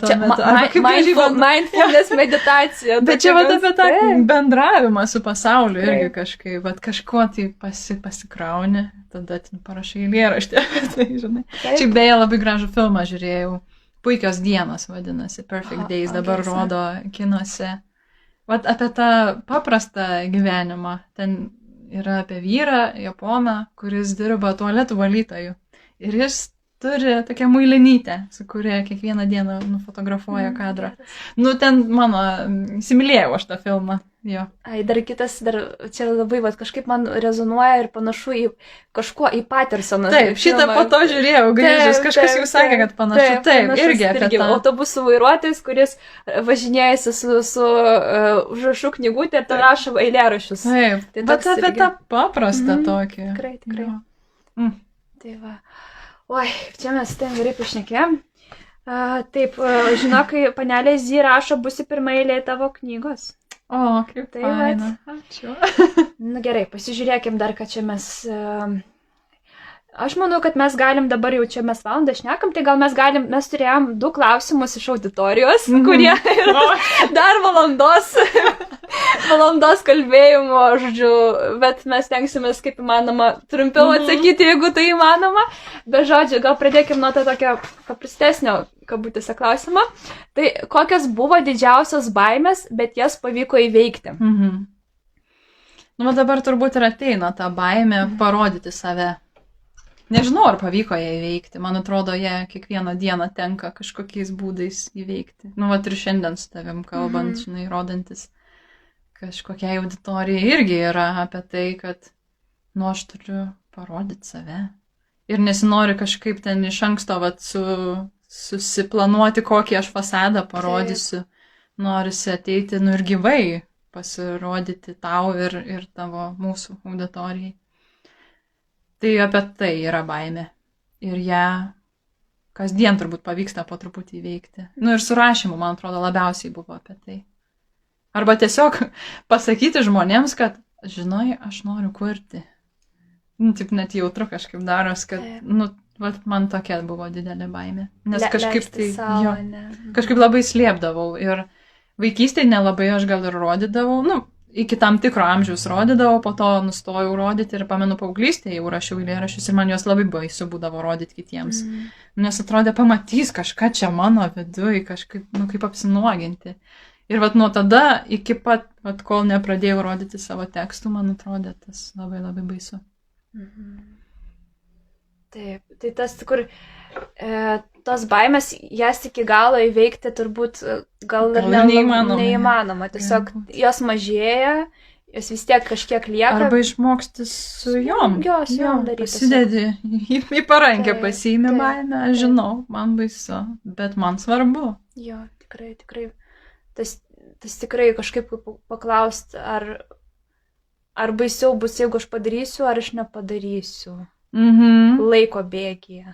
Mindfulness meditacija. Bet čia apie tą bendravimą su pasauliu irgi kažkaip, kažkuo tai pasikrauni, tada parašai eilėraštį. Tai, žinai. Čia beje labai gražų filmą žiūrėjau. Puikios dienos vadinasi, Perfect Days, dabar rodo kinuose. Vat apie tą paprastą gyvenimą. Ten yra apie vyrą, japoną, kuris dirba tualetų valytoju. Ir jis turi tokią muilinytę, su kuria kiekvieną dieną nufotografuoja kadrą. Ten mano, įsimylėjau aš tą filmą. Jo. Dar kitas, čia labai, kažkaip man rezonuoja ir panašu į Pattersoną. Taip, šitą po to žiūrėjau, grįžęs, kažkas jau sakė, kad panašu. Taip, irgi apie tą. Autobusų vairuotojas, kuris važinėjasi su užrašų knygutė ir ten rašo eilėraščius. Taip, bet apie tą paprastą tokį. Tikrai. Tai va. Oi, čia mes ten gerai pašnekėjom. Taip, žinok, kai panelė Zy rašo, busi pirma eilė tavo knygos. O, kaip tai faina. Ačiū. Gerai, pasižiūrėkim dar, ką čia mes... Aš manau, kad mes galim dabar jau čia mes valandą šnekam, tai gal mes turėjom 2 klausimus iš auditorijos, kurie dar valandos kalbėjimo, žodžiu, bet mes tenksimės kaip įmanoma trumpiau atsakyti, jeigu tai įmanoma. Bet žodžiu, gal pradėkim nuo to tokio paprastesnio kabutėse klausimo. Tai kokios buvo didžiausios baimės, bet jas pavyko įveikti? Dabar turbūt ir ateina ta baimė parodyti save. Nežinau, ar pavyko ją įveikti. Man atrodo, ją kiekvieną dieną tenka kažkokiais būdais įveikti. Ir šiandien su tavim kalbant, žinai, rodantis kažkokiai auditorijai irgi yra apie tai, kad, aš turiu parodyti save. Ir nesinori kažkaip ten iš anksto susiplanuoti, kokį aš fasadą parodysiu. norisi ateiti, nu ir gyvai pasirodyti tau ir tavo mūsų auditorijai. Tai apie tai yra baimė. Ir ją kasdien turbūt pavyksta po truputį įveikti. Nu ir su rašymu, man atrodo, labiausiai buvo apie tai. Arba tiesiog pasakyti žmonėms, kad, žinai, aš noriu kurti. Nu, taip net jautru kažkaip daros, kad, nu, vat, man tokia buvo didelė baimė. Nes kažkaip tai, jo, kažkaip labai slėpdavau. Ir vaikystėje nelabai aš gal ir rodydavau, nu, iki tam tikro amžiaus rodydavau, po to nustojau rodyti ir pamenu paauglystėje jau rašiau eilėraščius ir man juos labai baisu būdavo rodyti kitiems. Nes atrodė, pamatys kažką čia mano viduj, kažkaip, nu, kaip apsinuoginti. Ir vat nuo tada iki pat, vat, kol nepradėjau rodyti savo tekstų, man atrodė tas labai labai baisu. Taip, tai tas, kur tos baimės, jas iki galo įveikti turbūt gal ir neįmanoma. Tiesiog jos mažėja, jos vis tiek kažkiek lieka. Arba išmoksti su jom. Jos daryti. Pasidedi į parankę, pasiimi baimę, aš žinau, man baisu, bet man svarbu. Jo, tikrai. Tas tikrai kažkaip paklausti, ar baisiau bus, jeigu aš padarysiu, ar aš nepadarysiu. Laiko bėgyje.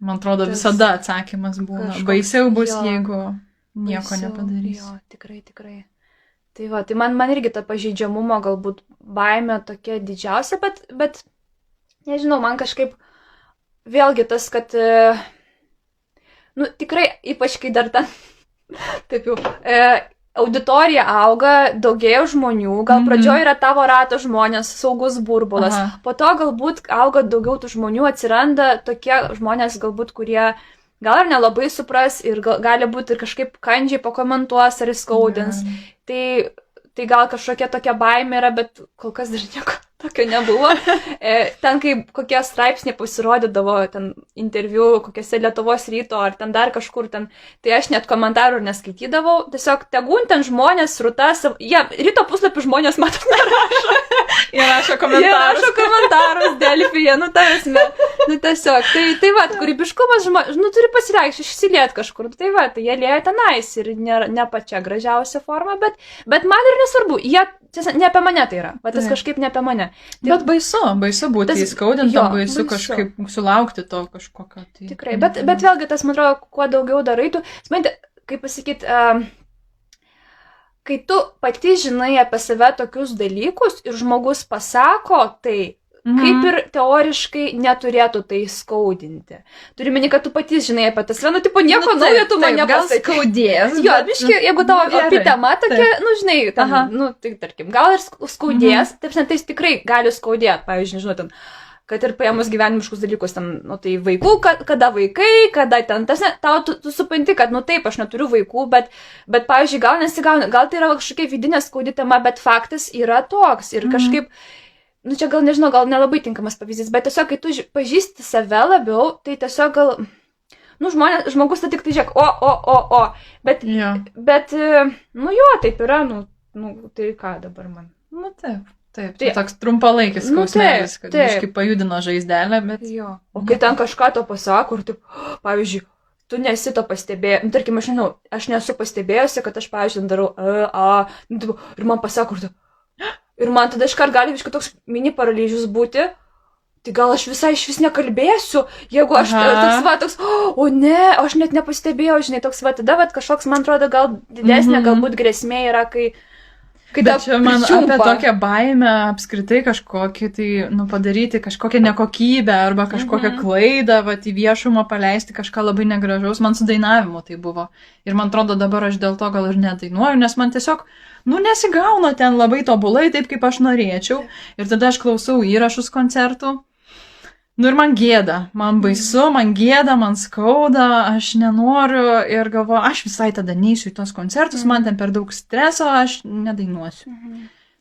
Man atrodo, visada atsakymas būna. Baisiau bus, jeigu nieko nepadarysiu. Jo, tikrai. Tai va, tai man irgi ta pažeidžiamumo galbūt baimė tokia didžiausia, bet nežinau, man kažkaip vėlgi tas, kad, nu, tikrai, ypač kai dar ten, taip jau, auditorija auga, daugėja žmonių, gal pradžioje yra tavo rato žmonės, saugus burbulas, po to galbūt auga daugiau tų žmonių, atsiranda tokie žmonės galbūt, kurie gal ir nelabai supras ir gali būti ir kažkaip kandžiai pakomentuos ar įskaudins. Tai gal kažkokia tokia baimė yra, bet kol kas dar nieko tokio nebuvo. Ten, kai kokie straipsniai pasirodydavo, ten interviu kokiose Lietuvos ryto ar ten dar kažkur ten, tai aš net komentarų neskaitydavau. Tiesiog tegūn ten žmonės, srutas, ryto puslapį žmonės matot nerašo. Jie rašo komentarus. Jie rašo komentarus, Delfyje, nu tavasme. Nu tiesiog, tai va, kūrybiškumas, nu turi pasireikšti, išsiliet kažkur. Tai va, tai jie lieja tenais ir ne pačia gražiausia forma, bet man ir nesvarbu, jie ne apie mane tai yra, va tas kažkaip ne apie mane. Bet baisu būti įskaudintam, baisu kažkaip sulaukti to kažkokio. Tai... Tikrai, bet vėlgi tas, man atrodo, kuo daugiau darai, tu, kaip pasakyti, kai tu pati žinai apie save tokius dalykus ir žmogus pasako, tai kaip ir teoriškai neturėtų tai skaudinti. Turiu meni, kad tu pati žinai apie tas, nu, tipo, nieko naujo tu man nepasakė. Gal skaudės. Jo, biški, jeigu tavo apie tema tokia, nu, žinai, ten, nu, tai tarkim, gal ir skaudės, taip, tai tikrai gali skaudėti, pavyzdžiui, nežinau, ten, kad ir paėmus gyvenimiškus dalykus, ten, nu, tai vaikų, kada vaikai, kada ten, tas, tau tu supranti, kad, nu, taip, aš neturiu vaikų, bet pavyzdžiui, gal nesigauna, gal tai yra kažkokia vidinė skaudi tema, bet faktas yra toks ir kažkaip, nu, čia gal, nežinau, gal nelabai tinkamas pavyzdys, bet tiesiog, kai tu pažįsti save labiau, tai tiesiog gal, nu, žmogus tai tik tai žiūrėk, bet, nu, jo, taip yra, nu, tai ką dabar man? Nu, taip, tai toks trumpalaikis skausmelis, kad kažkaip pajudino žaizdelę, bet... Jo, o kai ten kažką to pasako, ir taip, pavyzdžiui, tu nesi to pastebėjęs, nu, tarkim, aš nesu pastebėjusi, kad aš, pavyzdžiui, darau, ir man pasako, ir man tada iškart gali kažkaip toks mini paralyžius būti, tai gal aš visai iš vis nekalbėsiu, jeigu aš toks, o ne, aš net nepastebėjau, žinai, toks tada kažkoks, man atrodo, gal didesnė galbūt grėsmė yra, kai bet čia man apie tokią baimę apskritai kažkokį, tai, nu, padaryti kažkokią nekokybę arba kažkokią klaidą, vat, į viešumą paleisti kažką labai negražaus, man su dainavimu tai buvo. Ir man atrodo, dabar aš dėl to gal ir nedainuoju, nes man tiesiog, nu, nesigauna ten labai tobulai, taip kaip aš norėčiau. Ir tada aš klausau įrašus koncertų. Nu ir man gėda, man baisu, man gėda, man skauda, aš nenoriu ir galvoju, aš visai tada neisiu į tos koncertus, man ten per daug streso, aš nedainuosiu.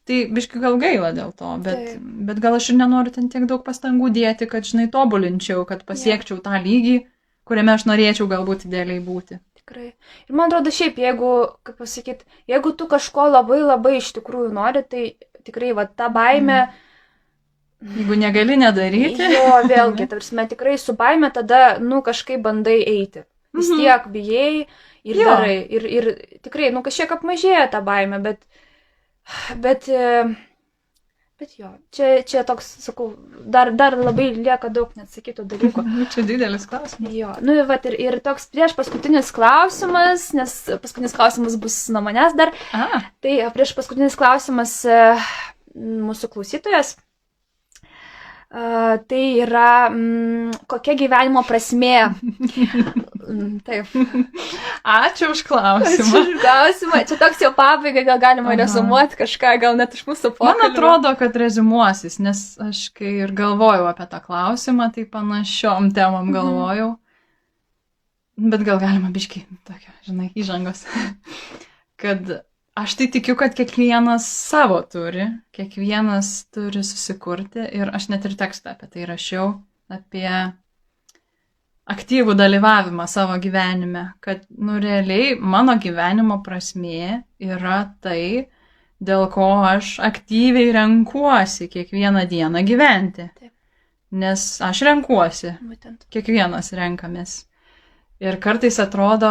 Tai biškai gal gaila dėl to, bet gal aš ir nenoriu ten tiek daug pastangų dėti, kad, žinai, tobulinčiau, kad pasiekčiau tą lygį, kuriame aš norėčiau galbūt idealiai būti. Tikrai. Ir man atrodo šiaip, jeigu, kaip pasakyti, jeigu tu kažko labai labai iš tikrųjų nori, tai tikrai, va, ta baimė... Jeigu negali nedaryti. Jo, vėlgi, tarsi tikrai su baime tada, nu, kažkaip bandai eiti. Vis tiek bijai, ir darai. Ir tikrai, nu, kažkiek apmažėja tą baimę, bet jo, čia toks, sakau, dar labai lieka daug neatsakytų dalykų. Čia didelis klausimas. Jo, nu, vat, ir toks prieš paskutinis klausimas, nes paskutinis klausimas bus nuo manęs dar. Tai prieš paskutinis klausimas mūsų klausytojas. Tai yra, kokia gyvenimo prasmė. Taip. Ačiū už klausimą. Čia toks jau pabaiga, gal galima rezumuoti kažką, gal net iš mūsų pokalbio. Man atrodo, kad rezumuosis, nes aš kai ir galvojau apie tą klausimą, tai panašiom temom galvojau. Bet gal galima biškį tokio, žinai, įžangos. Kad aš tai tikiu, kad kiekvienas savo turi, kiekvienas turi susikurti ir aš net ir tekstą apie tai rašiau, apie aktyvų dalyvavimą savo gyvenime, kad, nu, realiai mano gyvenimo prasmė yra tai, dėl ko aš aktyviai renkuosi kiekvieną dieną gyventi. Taip. Nes aš renkuosi, kiekvienas renkamės. Ir kartais atrodo,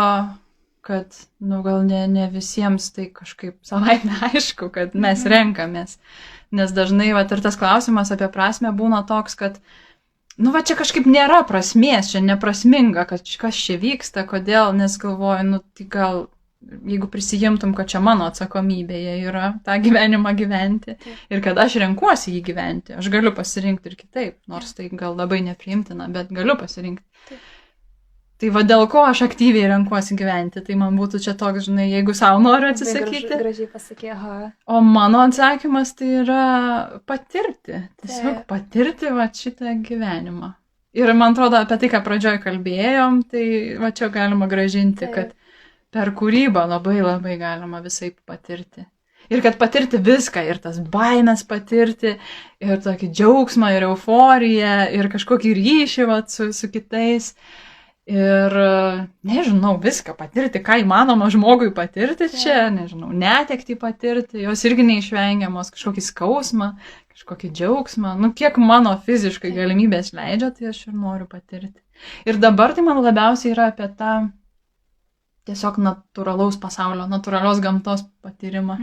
kad, nu, gal ne visiems tai kažkaip savaime aišku, kad mes renkamės. Nes dažnai, va, ir tas klausimas apie prasmę būna toks, kad, nu, va, čia kažkaip nėra prasmės, čia neprasminga, kad kas čia vyksta, kodėl, nes galvoju, nu, tai gal, jeigu prisijimtum, kad čia mano atsakomybėje yra tą gyvenimą gyventi ir kad aš renkuosi jį gyventi, aš galiu pasirinkti ir kitaip, nors tai gal labai nepriimtina, bet galiu pasirinkti. Taip. Tai va dėl ko aš aktyviai renkuosi gyventi, tai man būtų čia toks, žinai, jeigu savo noriu atsisakyti. Gražiai pasakė, O mano atsakymas tai yra patirti, tiesiog patirti va šitą gyvenimą. Ir man atrodo, apie tai, ką pradžioj kalbėjom, tai va čia galima gražinti, kad per kūrybą labai labai galima visai patirti. Ir kad patirti viską, ir tas baimės patirti, ir tokį džiaugsmą, ir euforiją, ir kažkokį ryšį va, su kitais. Ir, nežinau, viską patirti, ką įmanoma žmogui patirti čia, nežinau, netektį patirti, jos irgi neišvengiamos, kažkokį skausmą, kažkokį džiaugsmą, nu, kiek mano fiziškai galimybės leidžia, tai aš ir noriu patirti. Ir dabar tai man labiausiai yra apie tą tiesiog natūralaus pasaulio, natūralios gamtos patyrimą.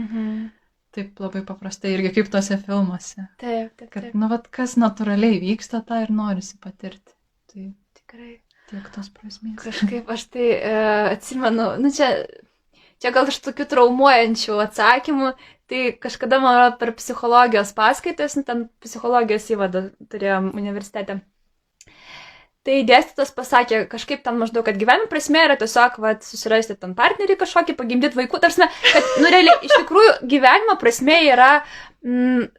Taip labai paprastai, irgi kaip tose filmuose. Taip. Kad, nu, vat, kas natūraliai vyksta, tą ir norisi patirti. Tai tikrai. Tiek tos prasmės. Kažkaip aš tai atsimenu, nu čia gal iš tokių traumuojančių atsakymų, tai kažkada man per psichologijos paskaitas, nu, ten psichologijos įvadą turėjom universitete. Tai dėstytojas pasakė kažkaip ten maždaug, kad gyvenimo prasmė yra tiesiog, va, susirasti ten partnerį kažkokį, pagimdyti vaikų, tarsi, kad, nu, realiai, iš tikrųjų, gyvenimo prasmė yra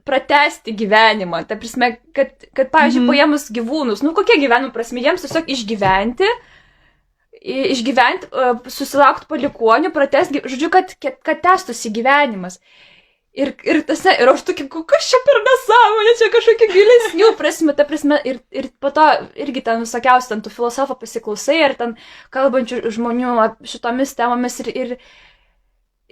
pratesti gyvenimą. Ta prasme, kad pavyzdžiui, paėmus gyvūnus, nu, kokia gyvenimo prasmė, jiems tiesiog išgyventi, susilaukti palikuonių, pratesti, žodžiu, kad tęstųsi gyvenimas. Ir aš tokia, kas čia per nesąmonė, čia kažkokia gilesnių prasme, ta prasme, ir po to irgi ten visokiausių, ten tų filosofų pasiklausai, ir ten kalbančių žmonių šitomis temomis,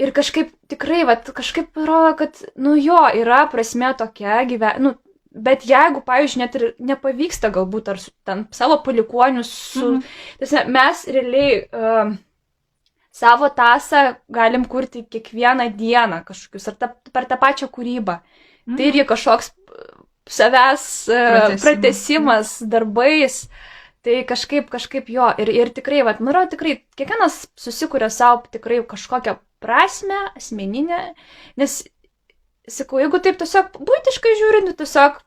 ir kažkaip tikrai, va, kažkaip rodo, kad, nu jo, yra prasme tokia nu, bet jeigu, pavyzdžiui, net ir nepavyksta galbūt, ar ten savo palikuonius mes realiai savo tasą galim kurti kiekvieną dieną kažkokius, ar per tą pačią kūrybą. Tai irgi kažkoks savęs pratesimas darbais, tai kažkaip jo, ir tikrai, vat, nu, tikrai, kiekvienas susikuria savo tikrai kažkokią prasmę, asmeninę, nes, sakau, jeigu taip tiesiog buitiškai žiūrint, tiesiog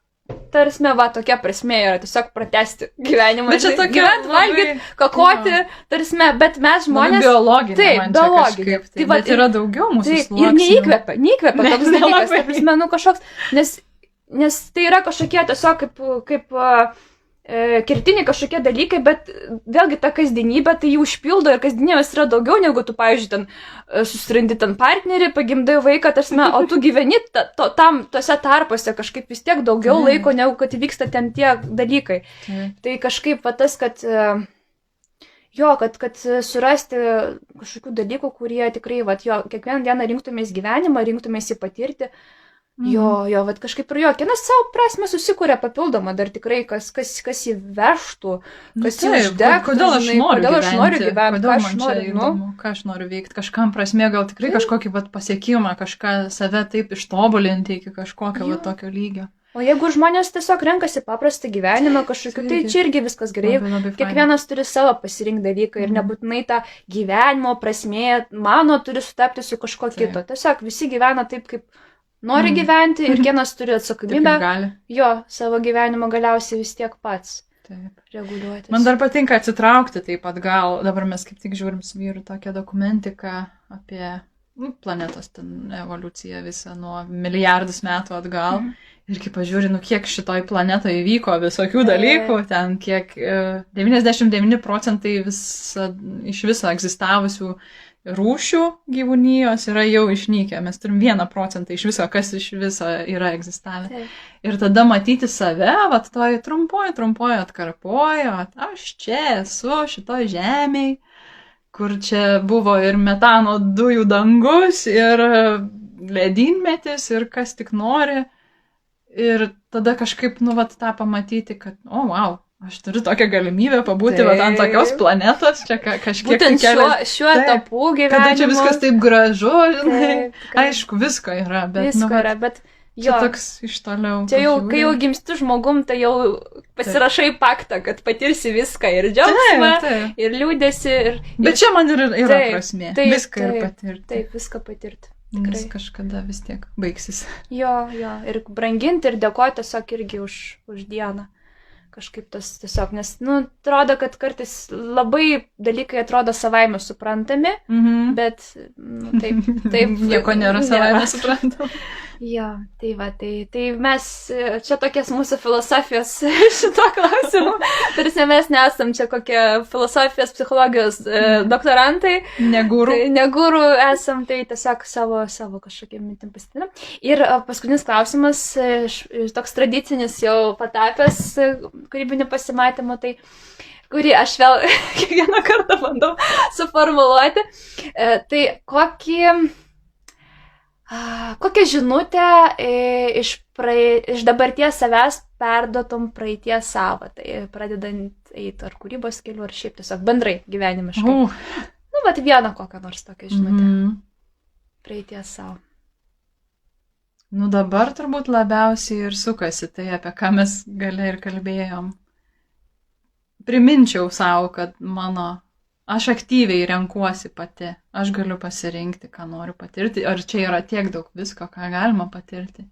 tarsi, va, tokia prasmė yra tiesiog pratesti gyvenimą. Bet čia tokia gyventi, valgyti, kakoti, tarsi, bet mes žmonės... Biologinė, taip, man čia biologinė. kažkaip. Tai, bet yra daugiau mūsų sluoksnių. Ir neįkvepia toks dalykas, ta prasme, nu kažkoks, nes tai yra kažkokie tiesiog kaip kertiniai kažkokie dalykai, bet vėlgi ta kasdienybė tai jų užpildo ir kasdienybės yra daugiau negu tu, pavyzdžiui, ten susirandi ten partnerį, pagimdai vaiką, tarsi, o tu gyveni tose tarpuose kažkaip vis tiek daugiau laiko, negu kad vyksta ten tie dalykai. Tai kažkaip va tas, kad surasti kažkokių dalykų, kurie tikrai, va, jo, kiekvieną dieną rinktumės gyvenimą, rinktumės jį patirti, Jo, vat kažkaip ir kinas savo prasme susikūrė papildomą, dar tikrai, kas jį vežtų, kas jį uždegtų. Kodėl aš noriu gyventi, ką aš noriu veikti, kažkam prasme, gal tikrai kažkokį pasiekimą, kažką save taip ištobulinti iki kažkokio tokio lygio. O jeigu žmonės tiesiog renkasi paprastą gyvenimą kažkokiu, tai čia irgi viskas gerai. Kiekvienas turi savo pasirinkti dalyką ir nebūtinai tą gyvenimo prasmė, mano turi sutapti su kažko kito. Tiesiog visi gyvena taip, kaip nori gyventi ir kiekvienas turi atsakomybę. Jo, savo gyvenimo galiausiai vis tiek pats reguliuoti. Man dar patinka atsitraukti taip atgal. Dabar mes kaip tik žiūrim su vyru tokią dokumentiką apie planetos evoliuciją visą nuo milijardus metų atgal. Ir kai pažiūri, kiek šitoj planetoje įvyko visokių dalykų, ten kiek 99% iš viso egzistavusių rūšių gyvūnijos yra jau išnykę. Mes turim 1% iš viso, kas iš viso yra egzistavę. Ir tada matyti save, toj trumpoje atkarpoje, aš čia esu šitoj žemėj, kur čia buvo ir metano dujų dangus, ir ledynmetis, ir kas tik nori. Ir tada kažkaip, tą pamatyti, kad, wow, aš turiu tokią galimybę pabūti ant tokios planetos, čia kažkiek... Būtent šiuo etapu gyvenimo. Kada čia viskas taip gražu, žinai. Aišku, visko yra, bet... Visko yra, bet... Čia toks iš toliau. Čia jau, kai jau gimsti žmogum, tai jau pasirašai paktą, kad patirsi viską ir džiaugsmą, ir liūdėsi. Bet čia man yra prasmė. Viską ir patirti. Taip, viską patirti. Nes kažkada vis tiek baigsis. Jo, ir branginti ir dėkoti tiesiog irgi už dieną. Kažkaip tas tiesiog, nes, atrodo, kad kartais labai dalykai atrodo savaime suprantami, bet, taip. Nieko nėra savaime suprantama. Jo, tai mes, čia tokies mūsų filosofijos šito klausimu, tarsi mes nesam čia kokie filosofijos, psichologijos doktorantai. Negūrų. Negūrų esam, tai tiesiog savo kažkokiam mintim pasidalinam. Ir paskutinis klausimas, toks tradicinis jau patapęs kūrybinių pasimatymų, tai kurį aš vėl kiekvieną kartą bandau suformuluoti. Tai kokią žinutę iš dabarties savęs perduotum praeities savo, tai pradedant eiti ar kūrybos keliu, ar šiaip tiesiog bendrai gyvenimiškai. Vieną kokią nors tokią žinutę praeities savo. Dabar turbūt labiausiai ir sukasi tai, apie ką mes gale ir kalbėjom. Priminčiau savo, kad aš aktyviai renkuosi pati. Aš galiu pasirinkti, ką noriu patirti. Ar čia yra tiek daug visko, ką galima patirti.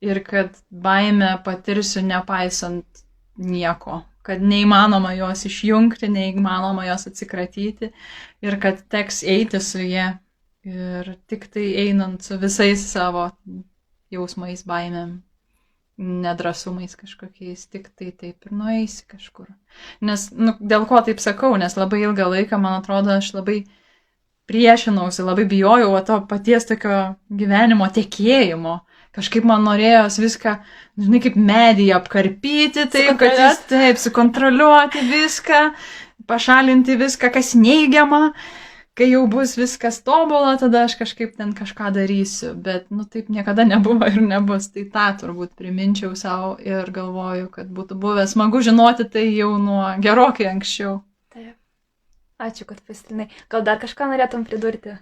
Ir kad baimę patirsiu nepaisant nieko. Kad neįmanoma jos išjungti, neįmanoma jos atsikratyti. Ir kad teks eiti su jie. Ir tik tai einant su visais savo jausmais, baimėm, nedrasumais kažkokiais, tik tai taip ir nueisi kažkur. Nes, dėl ko taip sakau, nes labai ilgą laiką, man atrodo, aš labai priešinausi, labai bijojau to paties tokio gyvenimo tekėjimo. Kažkaip man norėjos viską, žinai, kaip medį apkarpyti, taip, kad jis taip, sukontroliuoti viską, pašalinti viską, kas neigiama. Kai jau bus viskas tobula, tada aš kažkaip ten kažką darysiu. Bet, taip niekada nebuvo ir nebus. Tai tą turbūt priminčiau savo ir galvoju, kad būtų buvę smagu žinoti tai jau nuo gerokai anksčiau. Taip. Ačiū, kad pasidalinai. Gal dar kažką norėtum pridurti?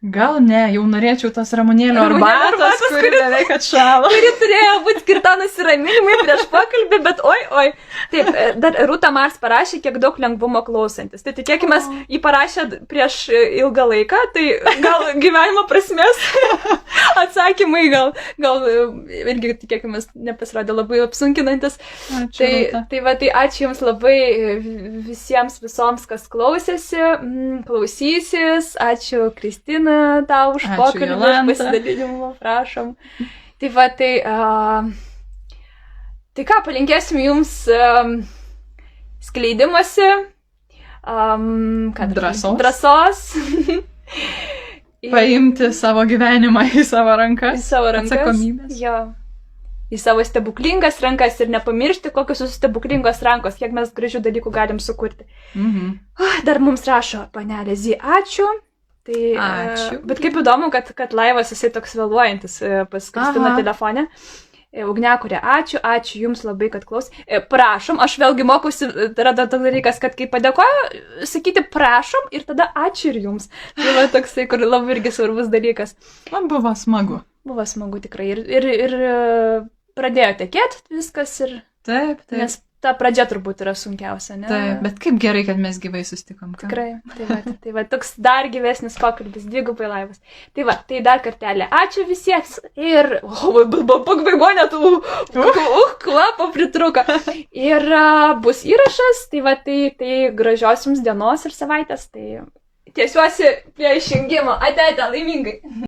Gal ne, jau norėčiau tos ramunėlio arbatos, kuri beveik atšalo. Kuri turėjo būti skirta nusiraminimui prieš pokalbį, bet oi. Taip, dar Rūta Mars parašė, kiek daug lengvumo klausantis. Tai tikėkime, jį parašė prieš ilgą laiką, tai gal gyvenimo prasmės atsakymai, gal irgi tikėkime nepasirodė labai apsunkinantis. Ačiū, tai ačiū Jums labai visiems visoms, kas klausėsi, klausysis. Ačiū Kristina. Tau už pokalbį, už pasidalinimą, prašom. Tai ką, palinkėsim Jums skleidimasi, drąsos. Paimti savo gyvenimą į savo rankas. Atsakomybės. Jo. Į savo stebuklingas rankas ir nepamiršti, kokios jūsų stebuklingos rankos, kiek mes gražių dalykų galim sukurti. Dar mums rašo panelė Zi, ačiū. Tai, Ačiū. Bet kaip įdomu, kad laivas jisai toks vėluojantis pas Kristiną telefone. Ugniakurė, ačiū Jums labai, kad klaus. Prašom, aš vėlgi mokusi, tai yra toks dalykas, kad kai padėkoju, sakyti prašom ir tada ačiū ir Jums. Tai va toksai, kur labai irgi svarbus dalykas. Man buvo smagu. Buvo smagu tikrai. Ir pradėjo tekėti viskas ir... Taip. Nes ta pradžia turbūt yra sunkiausia, ne? Taip, bet kaip gerai, kad mes gyvai sustikom. Tikrai, tai va, toks dar gyvesnis pokalbis, dvigubai laivas. Tai va, tai dar kartelį. Ačiū visiems ir... Pagvaigo net, kvapo pritruko. Ir bus įrašas, tai va, tai gražios jums dienos ir savaitės, tai tiesiuosi prie išjungimo. Ate, laimingai.